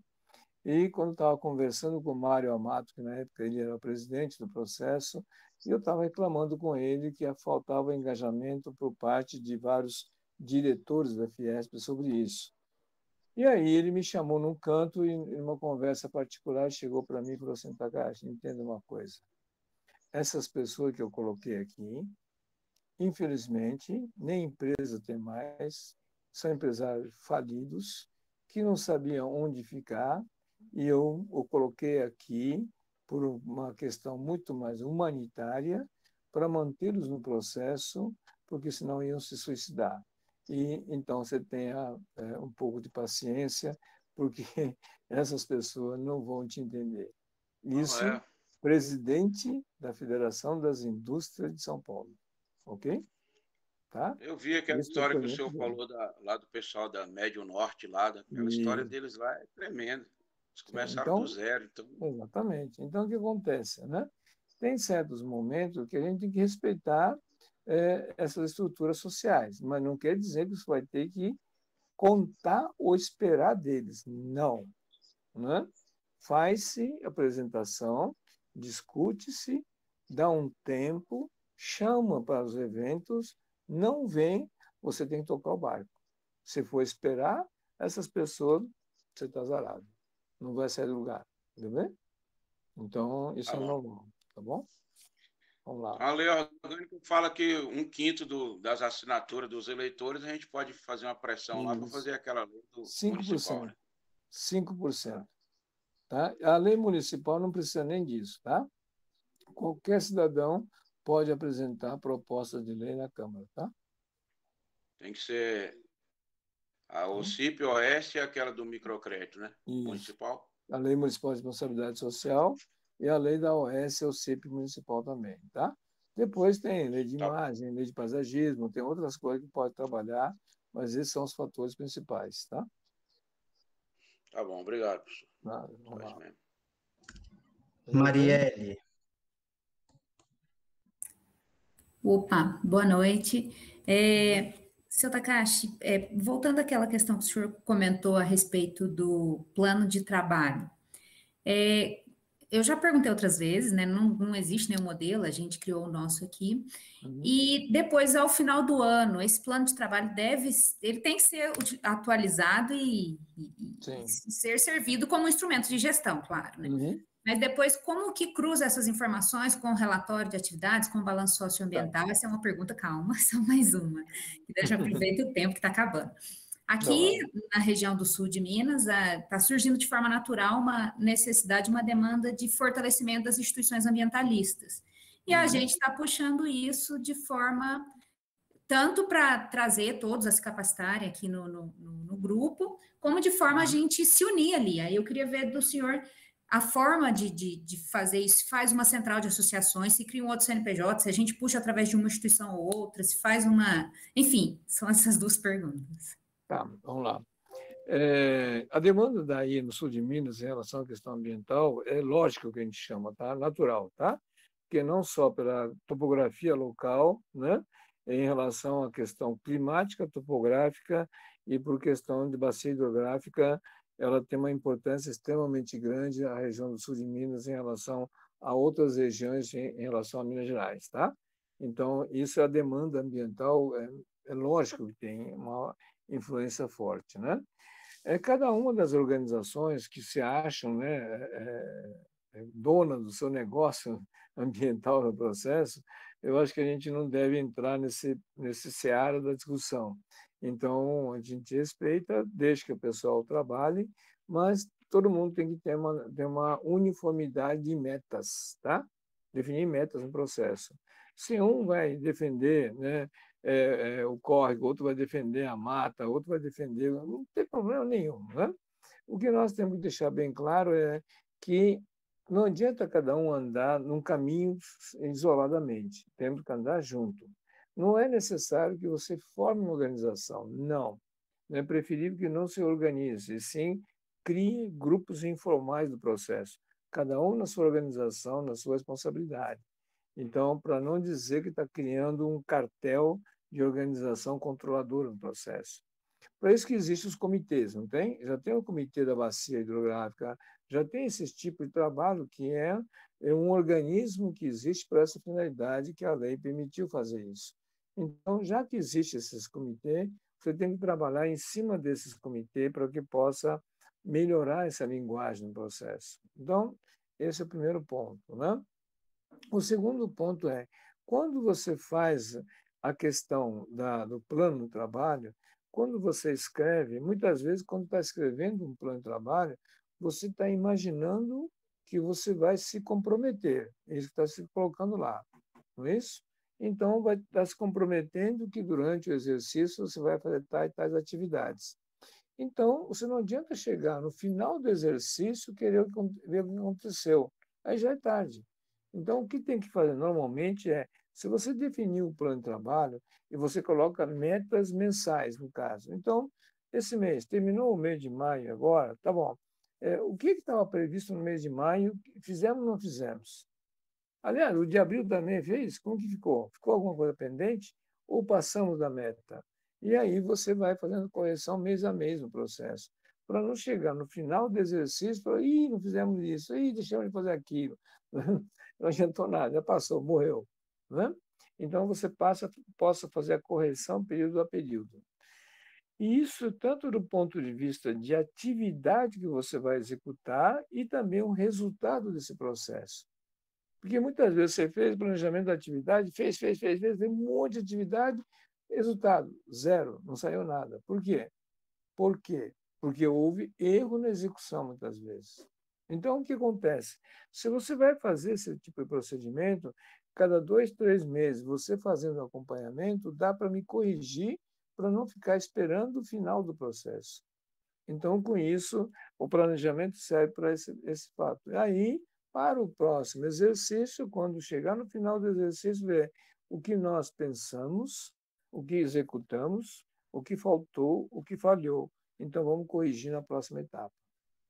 Speaker 1: e quando estava conversando com o Mário Amato, que na época ele era o presidente do processo, e eu estava reclamando com ele que faltava engajamento por parte de vários diretores da Fiesp sobre isso. E aí ele me chamou num canto e, em uma conversa particular, chegou para mim e falou assim: Takashi, entenda uma coisa. essas pessoas que eu coloquei aqui, infelizmente, nem empresa tem mais, são empresários falidos, que não sabiam onde ficar, e eu o coloquei aqui por uma questão muito mais humanitária, para mantê-los no processo, porque senão iam se suicidar. E então você tenha um pouco de paciência, porque essas pessoas não vão te entender. Isso, presidente da Federação das Indústrias de São Paulo. Ok? Tá?
Speaker 4: Eu vi aquela história que o senhor falou lá do pessoal da Médio Norte, aquela história deles lá é tremenda. Eles começaram do zero. Então...
Speaker 1: Exatamente. Então, o que acontece? Né? Tem certos momentos que a gente tem que respeitar essas estruturas sociais, mas não quer dizer que você vai ter que contar ou esperar deles. Não. Né? Faz-se apresentação, discute-se, dá um tempo, chama para os eventos, não vem, você tem que tocar o barco. Se for esperar, essas pessoas, você está zarado. Não vai sair do lugar. Entendeu? Então, isso é normal. Tá bom? Vamos lá.
Speaker 4: A lei orgânica fala que 1/5 das assinaturas dos eleitores a gente pode fazer uma pressão lá para fazer aquela lei do 5%, municipal. Né?
Speaker 1: 5%. Tá? A lei municipal não precisa nem disso. Tá? Qualquer cidadão pode apresentar proposta de lei na Câmara. Tá?
Speaker 4: Tem que ser a OCIP, OS e aquela do microcrédito, né?
Speaker 1: Isso.
Speaker 4: Municipal.
Speaker 1: A Lei Municipal de Responsabilidade Social e a lei da OS e OCIP municipal também. Tá? Depois tem lei de imagem, lei de paisagismo, tem outras coisas que pode trabalhar, mas esses são os fatores principais. Tá?
Speaker 4: Tá bom, obrigado, professor.
Speaker 1: Vamos lá.
Speaker 2: Marielle.
Speaker 5: Opa, boa noite. Seu Takashi, voltando àquela questão que o senhor comentou a respeito do plano de trabalho, eu já perguntei outras vezes, né? Não existe nenhum modelo, a gente criou o nosso aqui. E depois, ao final do ano, esse plano de trabalho ele tem que ser atualizado e ser servido como um instrumento de gestão, claro, né? Mas depois, como que cruza essas informações com o relatório de atividades, com o balanço socioambiental? Essa é uma pergunta, calma, só mais uma, que daí já aproveita o tempo que está acabando. Aqui, na região do sul de Minas, está surgindo de forma natural uma necessidade, uma demanda de fortalecimento das instituições ambientalistas. E a gente está puxando isso de forma, tanto para trazer todos a se capacitarem aqui no grupo, como de forma a gente se unir ali. Aí eu queria ver do senhor a forma de fazer isso, se faz uma central de associações, se cria um outro CNPJ, se a gente puxa através de uma instituição ou outra, se faz uma... Enfim, são essas duas perguntas.
Speaker 1: Tá, vamos lá. A demanda daí no sul de Minas em relação à questão ambiental é lógico que a gente chama, tá? Natural, tá? Porque não só pela topografia local, né? Em relação à questão climática, topográfica e por questão de bacia hidrográfica, ela tem uma importância extremamente grande a região do sul de Minas em relação a outras regiões em relação a Minas Gerais, tá? Então, isso é a demanda ambiental, é lógico que tem uma influência forte, né? Cada uma das organizações que se acham, né, dona do seu negócio ambiental no processo, eu acho que a gente não deve entrar nesse seara da discussão. Então, a gente respeita, deixa que o pessoal trabalhe, mas todo mundo tem que ter uma uniformidade de metas, tá? Definir metas no processo. Se um vai defender, né, o córrego, outro vai defender a mata, outro vai defender... Não tem problema nenhum, né? O que nós temos que deixar bem claro é que não adianta cada um andar num caminho isoladamente, temos que andar junto. Não é necessário que você forme uma organização, não. É preferível que não se organize, e sim crie grupos informais do processo, cada um na sua organização, na sua responsabilidade. Então, para não dizer que está criando um cartel de organização controladora no processo. Para isso que existem os comitês, não tem? Já tem o comitê da bacia hidrográfica, já tem esse tipo de trabalho que é um organismo que existe para essa finalidade que a lei permitiu fazer isso. Então, já que existe esses comitês, você tem que trabalhar em cima desses comitês para que possa melhorar essa linguagem no processo. Então, esse é o primeiro ponto, né? O segundo ponto é, quando você faz a questão do plano de trabalho, quando você escreve, muitas vezes, quando está escrevendo um plano de trabalho, você está imaginando que você vai se comprometer. Isso está se colocando lá, não é isso? Então, vai estar se comprometendo que durante o exercício você vai fazer tais e tais atividades. Então, você não adianta chegar no final do exercício e querer ver o que aconteceu. Aí já é tarde. Então, o que tem que fazer normalmente é, se você definir o plano de trabalho e você coloca metas mensais, no caso. Então, esse mês, terminou o mês de maio agora, tá bom. O que estava previsto no mês de maio, fizemos ou não fizemos? Aliás, o de abril também fez? Como que ficou? Ficou alguma coisa pendente? Ou passamos da meta? E aí você vai fazendo correção mês a mês no processo, para não chegar no final do exercício e falar, ih, não fizemos isso, ih, deixamos de fazer aquilo. Não adiantou nada, já passou, morreu. Né? Então, você possa fazer a correção período a período. E isso tanto do ponto de vista de atividade que você vai executar e também o resultado desse processo. Porque muitas vezes você fez planejamento da atividade, fez um monte de atividade, resultado, zero, não saiu nada. Por quê? Por quê? Porque houve erro na execução, muitas vezes. Então, o que acontece? Se você vai fazer esse tipo de procedimento, cada 2, 3 meses, você fazendo acompanhamento, dá para me corrigir para não ficar esperando o final do processo. Então, com isso, o planejamento serve para esse fato. E aí, para o próximo exercício, quando chegar no final do exercício, ver o que nós pensamos, o que executamos, o que faltou, o que falhou. Então, vamos corrigir na próxima etapa.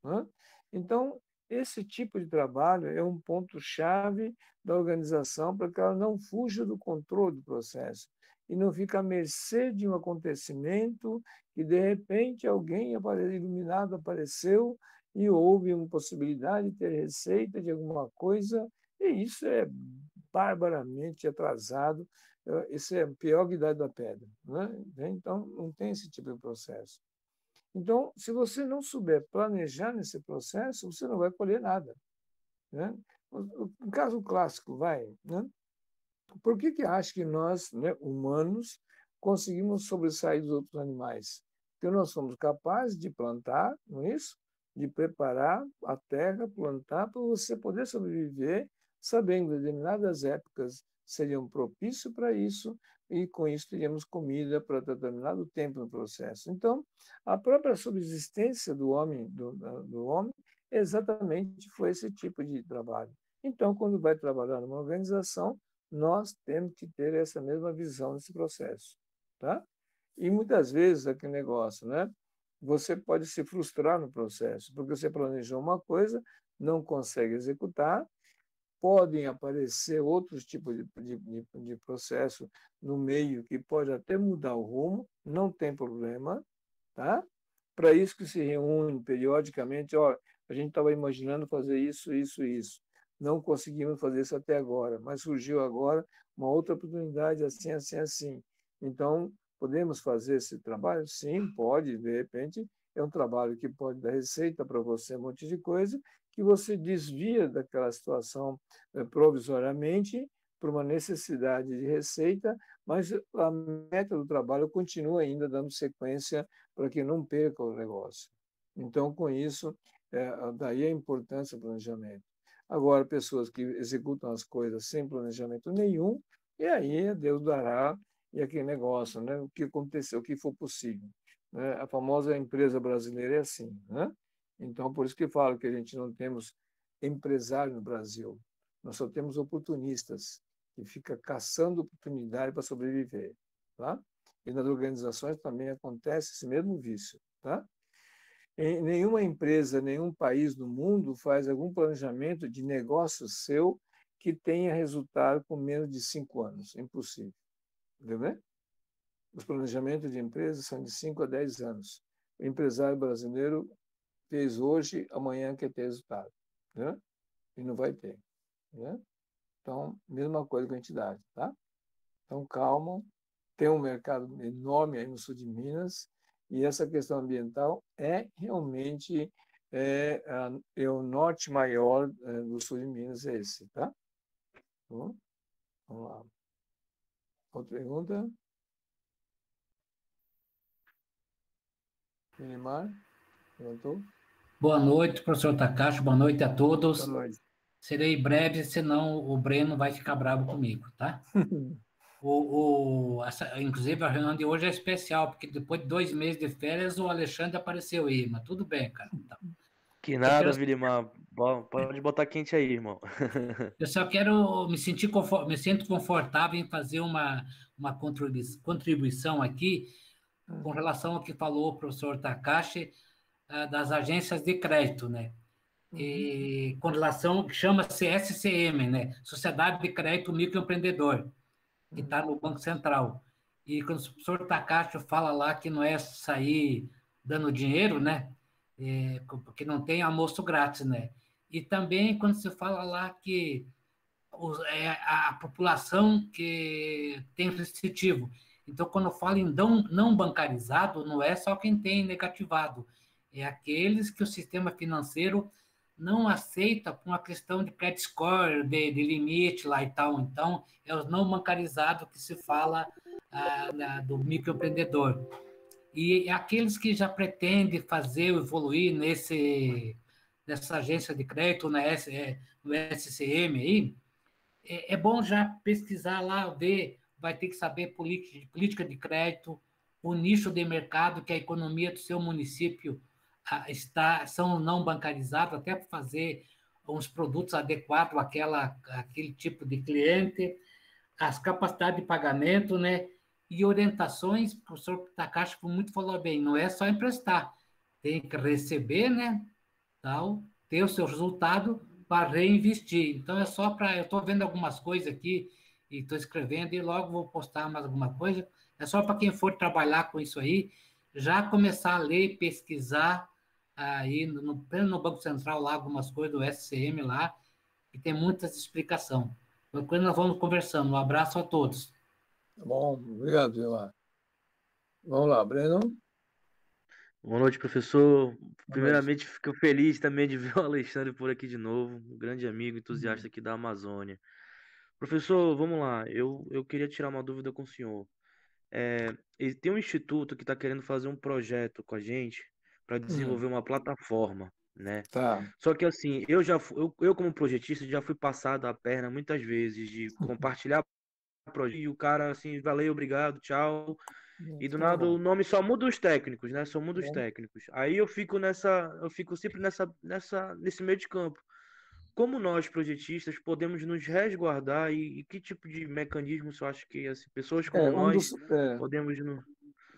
Speaker 1: Né? Então, esse tipo de trabalho é um ponto-chave da organização para que ela não fuja do controle do processo e não fique à mercê de um acontecimento que, de repente, alguém iluminado apareceu e houve uma possibilidade de ter receita de alguma coisa, e isso é barbaramente atrasado, isso é pior que a Idade da Pedra. Né? Então, não tem esse tipo de processo. Então, se você não souber planejar nesse processo, você não vai colher nada. Né? O caso clássico vai, né? Por que acha que nós, né, humanos, conseguimos sobressair dos outros animais? Porque nós somos capazes de plantar, não é isso? De preparar a terra, plantar, para você poder sobreviver, sabendo que determinadas épocas seriam propícias para isso, e com isso teríamos comida para determinado tempo no processo. Então, a própria subsistência do homem, do homem exatamente foi esse tipo de trabalho. Então, quando vai trabalhar numa organização, nós temos que ter essa mesma visão desse processo, tá? E muitas vezes aquele negócio, né? Você pode se frustrar no processo, porque você planejou uma coisa, não consegue executar, podem aparecer outros tipos de processo no meio que pode até mudar o rumo, não tem problema, tá? Para isso que se reúne periodicamente, ó, a gente estava imaginando fazer isso, isso, isso. Não conseguimos fazer isso até agora, mas surgiu agora uma outra oportunidade assim, assim, assim. Então, podemos fazer esse trabalho? Sim, pode, de repente, é um trabalho que pode dar receita para você, um monte de coisa, que você desvia daquela situação provisoriamente para uma necessidade de receita, mas a meta do trabalho continua ainda dando sequência para que não perca o negócio. Então, com isso, daí a importância do planejamento. Agora, pessoas que executam as coisas sem planejamento nenhum, e aí Deus dará, e aquele negócio, né? O que aconteceu, o que for possível. Né? A famosa empresa brasileira é assim. Né? Então, por isso que eu falo que a gente não temos empresário no Brasil. Nós só temos oportunistas, que ficam caçando oportunidade para sobreviver. Tá? E nas organizações também acontece esse mesmo vício. Tá? Em nenhuma empresa, nenhum país do mundo faz algum planejamento de negócio seu que tenha resultado com menos de 5 anos. É impossível. Entendeu? Os planejamentos de empresas são de 5 a 10 anos. O empresário brasileiro fez hoje, amanhã quer ter resultado. Né? E não vai ter. Né? Então, mesma coisa com a entidade. Tá? Então, calma. Tem um mercado enorme aí no sul de Minas, e essa questão ambiental é realmente o norte maior do sul de Minas, é esse, tá? Bom, vamos lá. Outra pergunta? Milimar, levantou?
Speaker 6: Boa noite, professor Takashi. Boa noite a todos.
Speaker 1: Boa noite.
Speaker 6: Serei breve, senão o Breno vai ficar bravo comigo, tá? Inclusive, a reunião de hoje é especial, porque depois de 2 meses de férias, o Alexandre apareceu aí, mas tudo bem, cara. Então,
Speaker 2: Que nada, Vilimar. Pode botar quente aí, irmão.
Speaker 6: eu só quero me sinto confortável em fazer uma contribuição aqui com relação ao que falou o professor Takashi, das agências de crédito, né? E com relação ao que chama-se SCM, né? Sociedade de Crédito Microempreendedor, que está no Banco Central. E quando o professor Takashi fala lá que não é sair dando dinheiro, né? Porque não tem almoço grátis, né? E também quando se fala lá que a população que tem restritivo. Então, quando fala em não bancarizado, não é só quem tem negativado, é aqueles que o sistema financeiro não aceita por uma questão de credit score, de limite lá e tal. Então, é os não bancarizados que se fala do microempreendedor. E aqueles que já pretendem fazer evoluir nessa agência de crédito, no SCM aí, é bom já pesquisar lá, ver, vai ter que saber política de crédito, o nicho de mercado que a economia do seu município são não bancarizados, até para fazer uns produtos adequados àquele tipo de cliente, as capacidades de pagamento, né? E orientações, o professor Takashi muito falou bem, não é só emprestar, tem que receber, né? Tal, ter o seu resultado para reinvestir. Então, é só para... Eu estou vendo algumas coisas aqui e estou escrevendo e logo vou postar mais alguma coisa. É só para quem for trabalhar com isso aí, já começar a ler, pesquisar aí no Banco Central lá, algumas coisas do SCM lá, e tem muitas explicações. Depois nós vamos conversando. Um abraço a todos.
Speaker 1: Tá bom, obrigado, Vilmar. Vamos lá, Breno.
Speaker 2: Boa noite, professor.
Speaker 1: Boa
Speaker 2: Primeiramente, fico feliz também de ver o Alexandre por aqui de novo, um grande amigo, entusiasta aqui da Amazônia. Professor, vamos lá. Eu queria tirar uma dúvida com o senhor. Tem um instituto que está querendo fazer um projeto com a gente para desenvolver uma plataforma, né?
Speaker 1: Tá.
Speaker 2: Só que assim, eu como projetista já fui passado a perna muitas vezes de compartilhar projeto e o cara assim, valeu, obrigado, tchau. E do nada o nome só muda os técnicos, né? Só muda os técnicos. Aí eu fico sempre nesse meio de campo. Como nós, projetistas, podemos nos resguardar e que tipo de mecanismo você acha que assim, pessoas como nós podemos nos...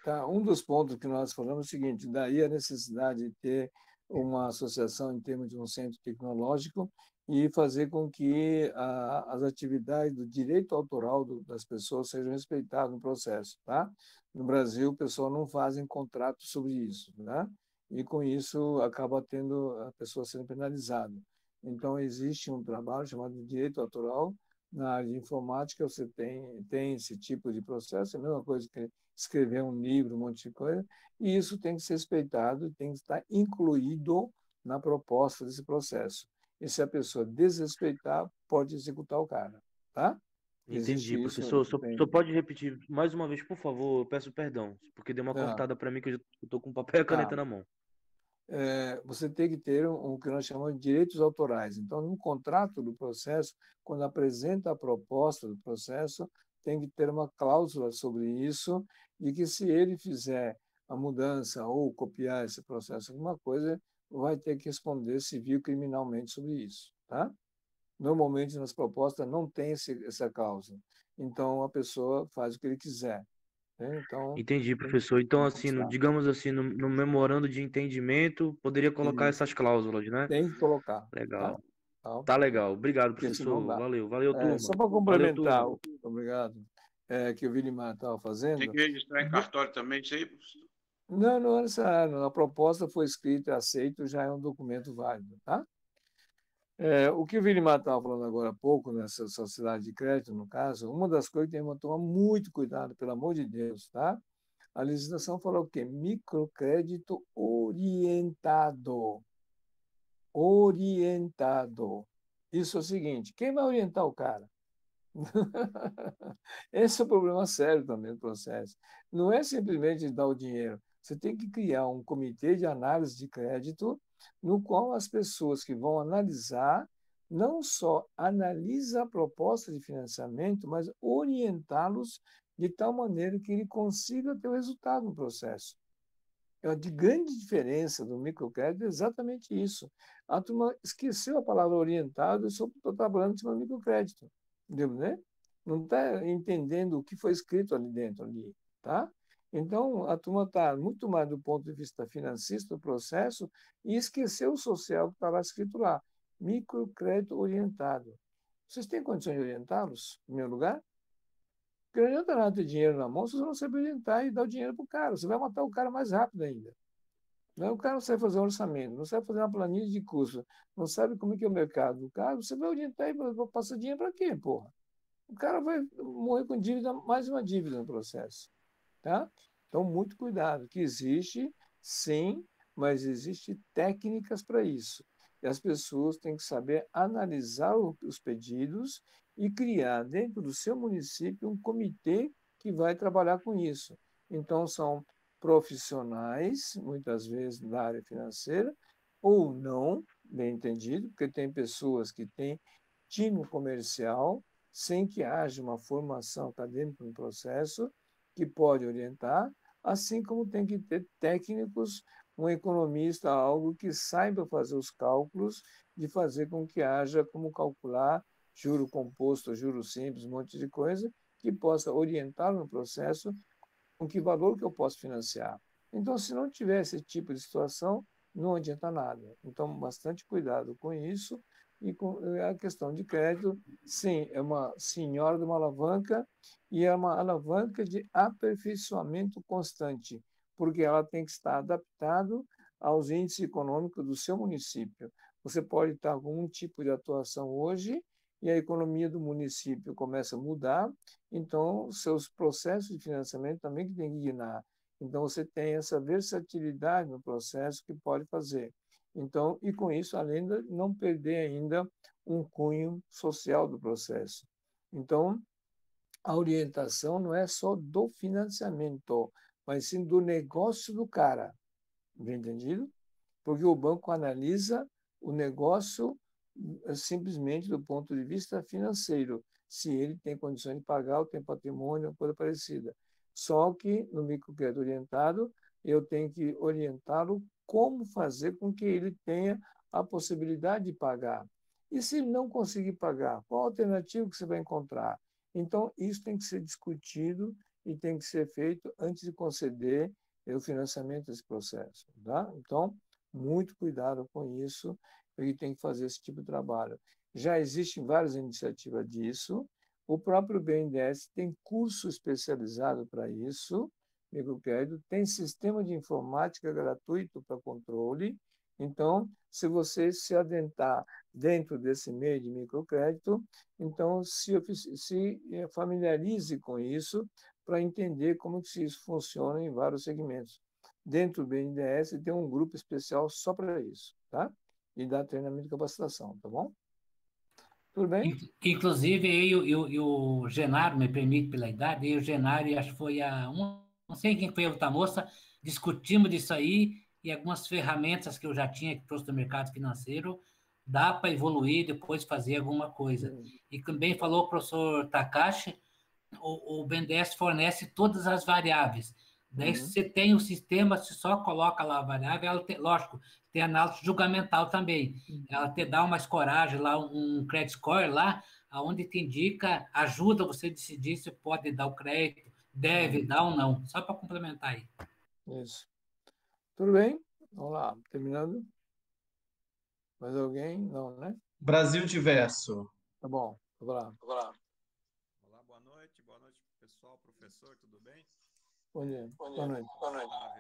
Speaker 1: Tá, um dos pontos que nós falamos é o seguinte, daí a necessidade de ter uma associação em termos de um centro tecnológico e fazer com que as atividades do direito autoral das pessoas sejam respeitadas no processo, tá? No Brasil, o pessoal não fazem contrato sobre isso, né? E com isso acaba tendo a pessoa sendo penalizada. Então, existe um trabalho chamado de direito autoral. Na área de informática, você tem esse tipo de processo, é a mesma coisa que escrever um livro, um monte de coisa, e isso tem que ser respeitado, tem que estar incluído na proposta desse processo. E se a pessoa desrespeitar, pode executar o cara, tá?
Speaker 2: Entendi, professor. Só pode repetir mais uma vez, por favor? Eu peço perdão, porque deu uma cortada para mim que eu estou com papel e caneta na mão.
Speaker 1: Você tem que ter o que nós chamamos de direitos autorais. Então, no contrato do processo, quando apresenta a proposta do processo, tem que ter uma cláusula sobre isso, de que se ele fizer a mudança ou copiar esse processo, alguma coisa, vai ter que responder civil e criminalmente sobre isso, tá? Normalmente, nas propostas, não tem essa cláusula. Então, a pessoa faz o que ele quiser. Então,
Speaker 2: entendi, professor. Então, assim, digamos assim, no memorando de entendimento, poderia colocar essas cláusulas, né?
Speaker 1: Tem que colocar.
Speaker 2: Legal. Tá legal. Obrigado, professor. Valeu, turma.
Speaker 1: Só para complementar, obrigado, que o Vilimar estava fazendo.
Speaker 4: Tem que registrar em cartório também, isso aí, professor?
Speaker 1: Não é necessário. A proposta foi escrita e aceita, já é um documento válido, tá? O que o Vilimar estava falando agora há pouco, nessa sociedade de crédito, no caso, uma das coisas que tem que tomar muito cuidado, pelo amor de Deus, tá? A legislação falou o quê? Microcrédito orientado. Orientado. Isso é o seguinte, quem vai orientar o cara? Esse é o problema sério também do processo. Não é simplesmente dar o dinheiro. Você tem que criar um comitê de análise de crédito no qual as pessoas que vão analisar não só analisa a proposta de financiamento, mas orientá-los de tal maneira que ele consiga ter o resultado no processo. É de grande diferença do microcrédito é exatamente isso. A turma esqueceu a palavra orientado e só estou trabalhando em cima do microcrédito. Entendeu, né? Não está entendendo o que foi escrito ali dentro, ali, tá? Então, a turma está muito mais do ponto de vista financista do processo e esqueceu o social que estava escrito lá. Microcrédito orientado. Vocês têm condições de orientá-los, em meu lugar? Porque não adianta nada ter dinheiro na mão se você não sabe orientar e dar o dinheiro para o cara. Você vai matar o cara mais rápido ainda. O cara não sabe fazer um orçamento, não sabe fazer uma planilha de custo, não sabe como é que é o mercado do cara, você vai orientar e passar dinheiro para quê, porra? O cara vai morrer com dívida, mais uma dívida no processo, tá? Então, muito cuidado, que existe, sim, mas existe técnicas para isso. E as pessoas têm que saber analisar os pedidos e criar dentro do seu município um comitê que vai trabalhar com isso. Então, são profissionais, muitas vezes da área financeira, ou não, bem entendido, porque tem pessoas que têm time comercial, sem que haja uma formação acadêmica no processo, que pode orientar, assim como tem que ter técnicos, um economista, algo que saiba fazer os cálculos, de fazer com que haja como calcular juro composto, juro simples, um monte de coisa, que possa orientar no processo com que valor que eu posso financiar. Então, se não tiver esse tipo de situação, não adianta nada. Então, bastante cuidado com isso. E com a questão de crédito, sim, é uma senhora de uma alavanca e é uma alavanca de aperfeiçoamento constante, porque ela tem que estar adaptado aos índices econômicos do seu município. Você pode estar com um tipo de atuação hoje e a economia do município começa a mudar, então seus processos de financiamento também que tem que guiar. Então você tem essa versatilidade no processo que pode fazer. Então, e com isso, além de não perder ainda um cunho social do processo. Então, a orientação não é só do financiamento, mas sim do negócio do cara. Bem entendido? Porque o banco analisa o negócio simplesmente do ponto de vista financeiro, se ele tem condições de pagar ou tem patrimônio, coisa parecida. Só que no microcrédito orientado, eu tenho que orientá-lo como fazer com que ele tenha a possibilidade de pagar. E se ele não conseguir pagar, qual a alternativa que você vai encontrar? Então, isso tem que ser discutido e tem que ser feito antes de conceder o financiamento desse processo. Tá? Então, muito cuidado com isso, porque tem que fazer esse tipo de trabalho. Já existem várias iniciativas disso. O próprio BNDES tem curso especializado para isso, microcrédito, tem sistema de informática gratuito para controle. Então, se você se adentrar dentro desse meio de microcrédito, então se familiarize com isso para entender como que isso funciona em vários segmentos. Dentro do BNDES tem um grupo especial só para isso, tá? E dá treinamento e capacitação, tá bom? Tudo bem?
Speaker 6: Inclusive, o Genaro, me permite pela idade, eu e o Genaro, acho que foi não sei quem foi a outra moça, discutimos disso aí e algumas ferramentas que eu já tinha que trouxe do mercado financeiro, dá para evoluir, depois fazer alguma coisa. E também falou o professor Takashi, o BNDES fornece todas as variáveis. Daí você tem o sistema, você só coloca lá a variável, ela tem, lógico, tem análise julgamental também. Ela te dá uma escoragem lá, um credit score lá, onde te indica, ajuda você a decidir se pode dar o crédito, deve dar ou não. Só para complementar aí.
Speaker 1: Isso. Tudo bem? Vamos lá, terminando. Mais alguém? Não, né?
Speaker 7: Brasil Diverso.
Speaker 1: Tá bom, vamos lá.
Speaker 8: Olá, boa noite pessoal, professor, tudo bem?
Speaker 1: Bom dia. Boa noite.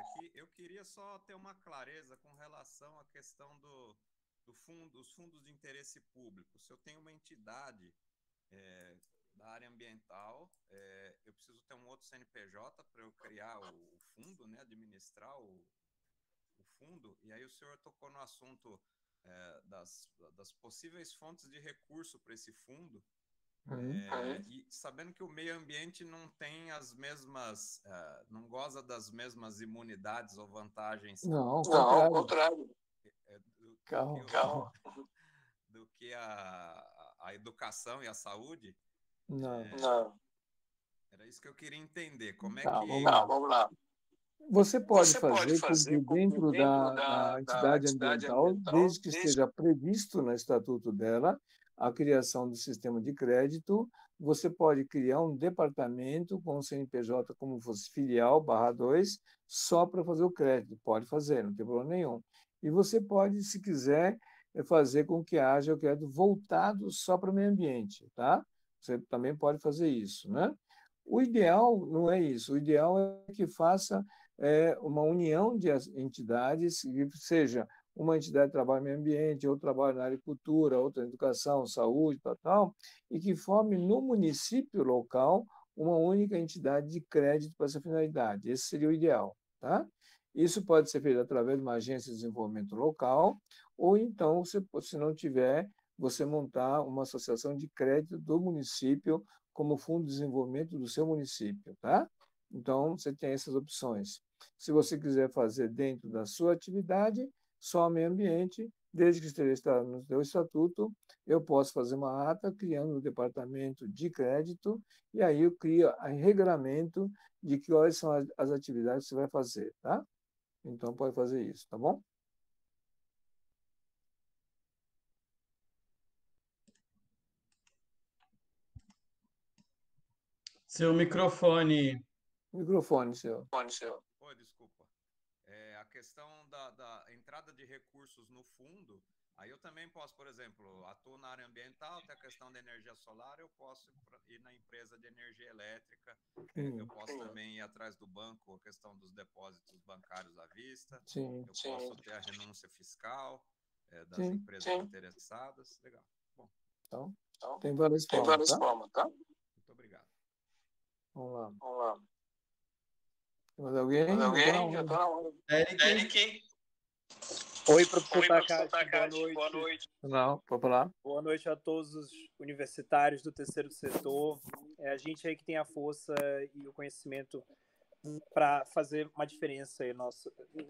Speaker 8: Aqui. Eu queria só ter uma clareza com relação à questão dos fundos de interesse público. Se eu tenho uma entidade da área ambiental, eu preciso ter um outro CNPJ para eu criar o fundo, né, administrar o fundo, e aí o senhor tocou no assunto das possíveis fontes de recurso para esse fundo. E sabendo que o meio ambiente não tem as mesmas, não goza das mesmas imunidades ou vantagens.
Speaker 1: Não, ao
Speaker 8: contrário.
Speaker 1: Calma.
Speaker 8: Do que a educação e a saúde.
Speaker 1: Não.
Speaker 8: Era isso que eu queria entender. Como é
Speaker 1: Tá,
Speaker 8: que...
Speaker 1: vamos lá. Você pode fazer dentro da entidade ambiental, desde que esteja previsto no estatuto dela, a criação do sistema de crédito. Você pode criar um departamento com o CNPJ como fosse filial, /2, só para fazer o crédito. Pode fazer, não tem problema nenhum. E você pode, se quiser, fazer com que haja o crédito voltado só para o meio ambiente, tá? Você também pode fazer isso, né? O ideal não é isso. O ideal é que faça uma união de entidades, que seja uma entidade de trabalho no meio ambiente, outra trabalho na agricultura, outra na educação, saúde, tal, e que forme no município local uma única entidade de crédito para essa finalidade. Esse seria o ideal, tá? Isso pode ser feito através de uma agência de desenvolvimento local, ou então, se não tiver, você montar uma associação de crédito do município como fundo de desenvolvimento do seu município, tá? Então, você tem essas opções. Se você quiser fazer dentro da sua atividade, só meio ambiente, desde que esteja no seu estatuto, eu posso fazer uma ata criando um departamento de crédito e aí eu crio o regulamento de quais são as atividades que você vai fazer, tá? Então, pode fazer isso, tá bom?
Speaker 7: Seu microfone.
Speaker 1: Microfone seu.
Speaker 8: Oi, desculpa. A questão da entrada de recursos no fundo, aí eu também posso, por exemplo, atuo na área ambiental, tem a questão da energia solar, eu posso ir na empresa de energia elétrica, eu posso também ir atrás do banco, a questão dos depósitos bancários à vista, eu posso ter a renúncia fiscal das empresas interessadas. Legal. Bom.
Speaker 1: Então, tem várias formas, tá?
Speaker 8: Muito obrigado.
Speaker 1: Vamos lá. Mais alguém? Já tá na hora.
Speaker 7: Eric.
Speaker 9: Oi, professor Takashi, boa noite.
Speaker 1: Não, pode falar.
Speaker 9: Boa noite a todos os universitários do terceiro setor. A gente aí que tem a força e o conhecimento para fazer uma diferença aí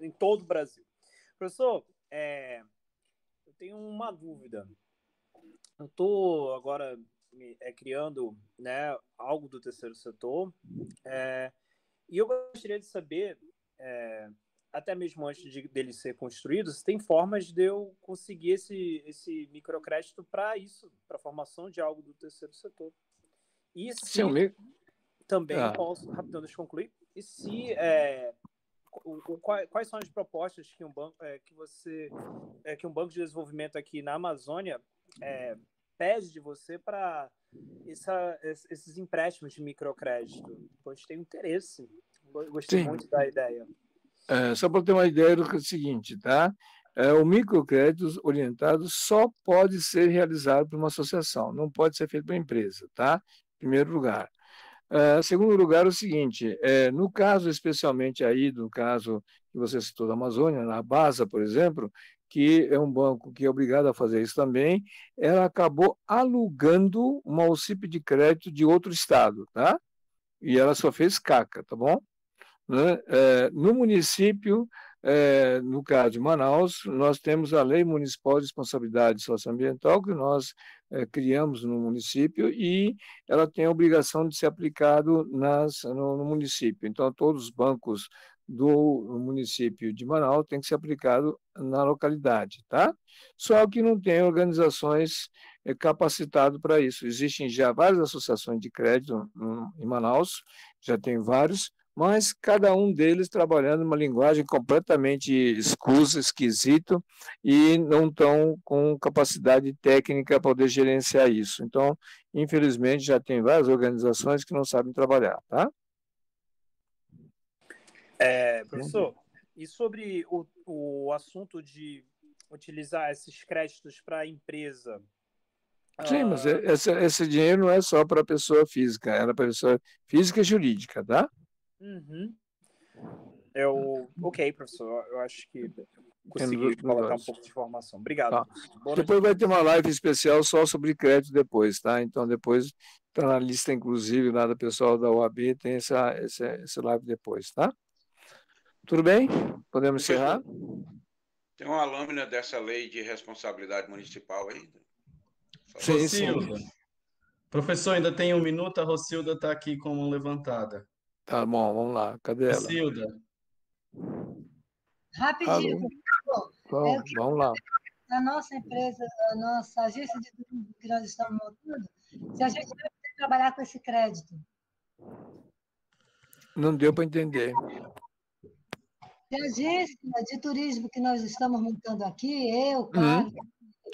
Speaker 9: em todo o Brasil. Professor, eu tenho uma dúvida. Eu estou agora criando, né, algo do terceiro setor, e eu gostaria de saber, até mesmo antes dele ser construído, se tem formas de eu conseguir esse microcrédito para isso, para a formação de algo do terceiro setor. E se também posso, rapidão, deixa eu concluir, e se quais são as propostas que um banco que um banco de desenvolvimento aqui na Amazônia pede de você para esses empréstimos de microcrédito? Pois tem interesse. Gostei muito da ideia.
Speaker 1: Só para ter uma ideia do seguinte, tá? O microcrédito orientado só pode ser realizado por uma associação, não pode ser feito por empresa, tá? Em primeiro lugar. Segundo lugar, o seguinte, no caso especialmente aí, do caso que você citou da Amazônia, na BASA, por exemplo, que é um banco que é obrigado a fazer isso também, ela acabou alugando uma OCIP de crédito de outro estado, tá? E ela só fez caca, tá bom? No município, no caso de Manaus, nós temos a Lei Municipal de Responsabilidade Socioambiental, que nós criamos no município, e ela tem a obrigação de ser aplicado no município. Então, todos os bancos do município de Manaus têm que ser aplicados na localidade, tá? Só que não tem organizações capacitadas para isso. Existem já várias associações de crédito em Manaus, já tem vários, mas cada um deles trabalhando uma linguagem completamente escusa, esquisito, e não estão com capacidade técnica para poder gerenciar isso. Então, infelizmente, já tem várias organizações que não sabem trabalhar, tá?
Speaker 9: Professor, e sobre o assunto de utilizar esses créditos para a empresa?
Speaker 1: Sim, mas esse dinheiro não é só para a pessoa física, é para a pessoa física e jurídica, tá?
Speaker 9: Uhum. Ok, professor, eu acho que consegui colocar um pouco de informação. Obrigado.
Speaker 1: Tá. Depois vai ter uma live especial só sobre crédito depois, tá? Então, depois está na lista, inclusive, lá do pessoal da UAB, tem essa live depois, tá? Tudo bem? Podemos encerrar?
Speaker 4: Tem uma lâmina dessa lei de responsabilidade municipal aí?
Speaker 7: Sim, Rocilda. Sim. Professor, ainda tem 1 minuto, a Rocilda está aqui com mão levantada.
Speaker 1: Tá bom, vamos lá. Cadê ela?
Speaker 7: Rocilda.
Speaker 10: Rapidinho.
Speaker 1: Vamos lá.
Speaker 10: A nossa empresa, a nossa agência de turismo que nós estamos montando, se a gente vai poder trabalhar com esse crédito.
Speaker 1: Não deu para entender.
Speaker 10: Se a agência de turismo que nós estamos montando aqui, eu, Carlos,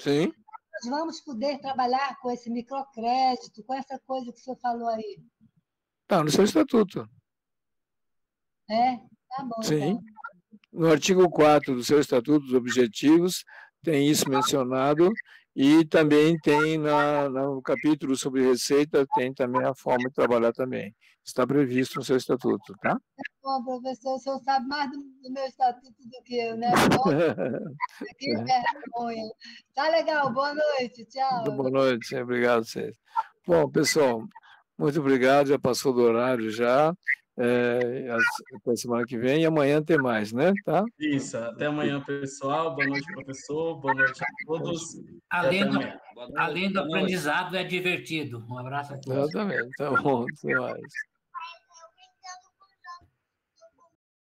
Speaker 1: sim,
Speaker 10: nós vamos poder trabalhar com esse microcrédito, com essa coisa que o senhor falou aí.
Speaker 1: Tá no seu estatuto.
Speaker 10: Tá bom.
Speaker 1: Sim.
Speaker 10: Então.
Speaker 1: No artigo 4 do seu estatuto, dos objetivos, tem isso mencionado, e também tem no capítulo sobre receita, tem também a forma de trabalhar também. Está previsto no seu estatuto, tá?
Speaker 10: Bom, professor, o senhor sabe mais do meu estatuto do que eu, né? Que vergonha. Tá legal, boa noite, tchau.
Speaker 1: Boa noite, obrigado a vocês. Bom, pessoal, muito obrigado, já passou do horário já. Até semana que vem, e amanhã tem mais, né? Tá?
Speaker 7: Isso, até amanhã, pessoal. Boa noite, professor. Boa noite a todos.
Speaker 6: Além do aprendizado, é divertido. Um abraço a todos.
Speaker 1: Exatamente, tá bom, até mais.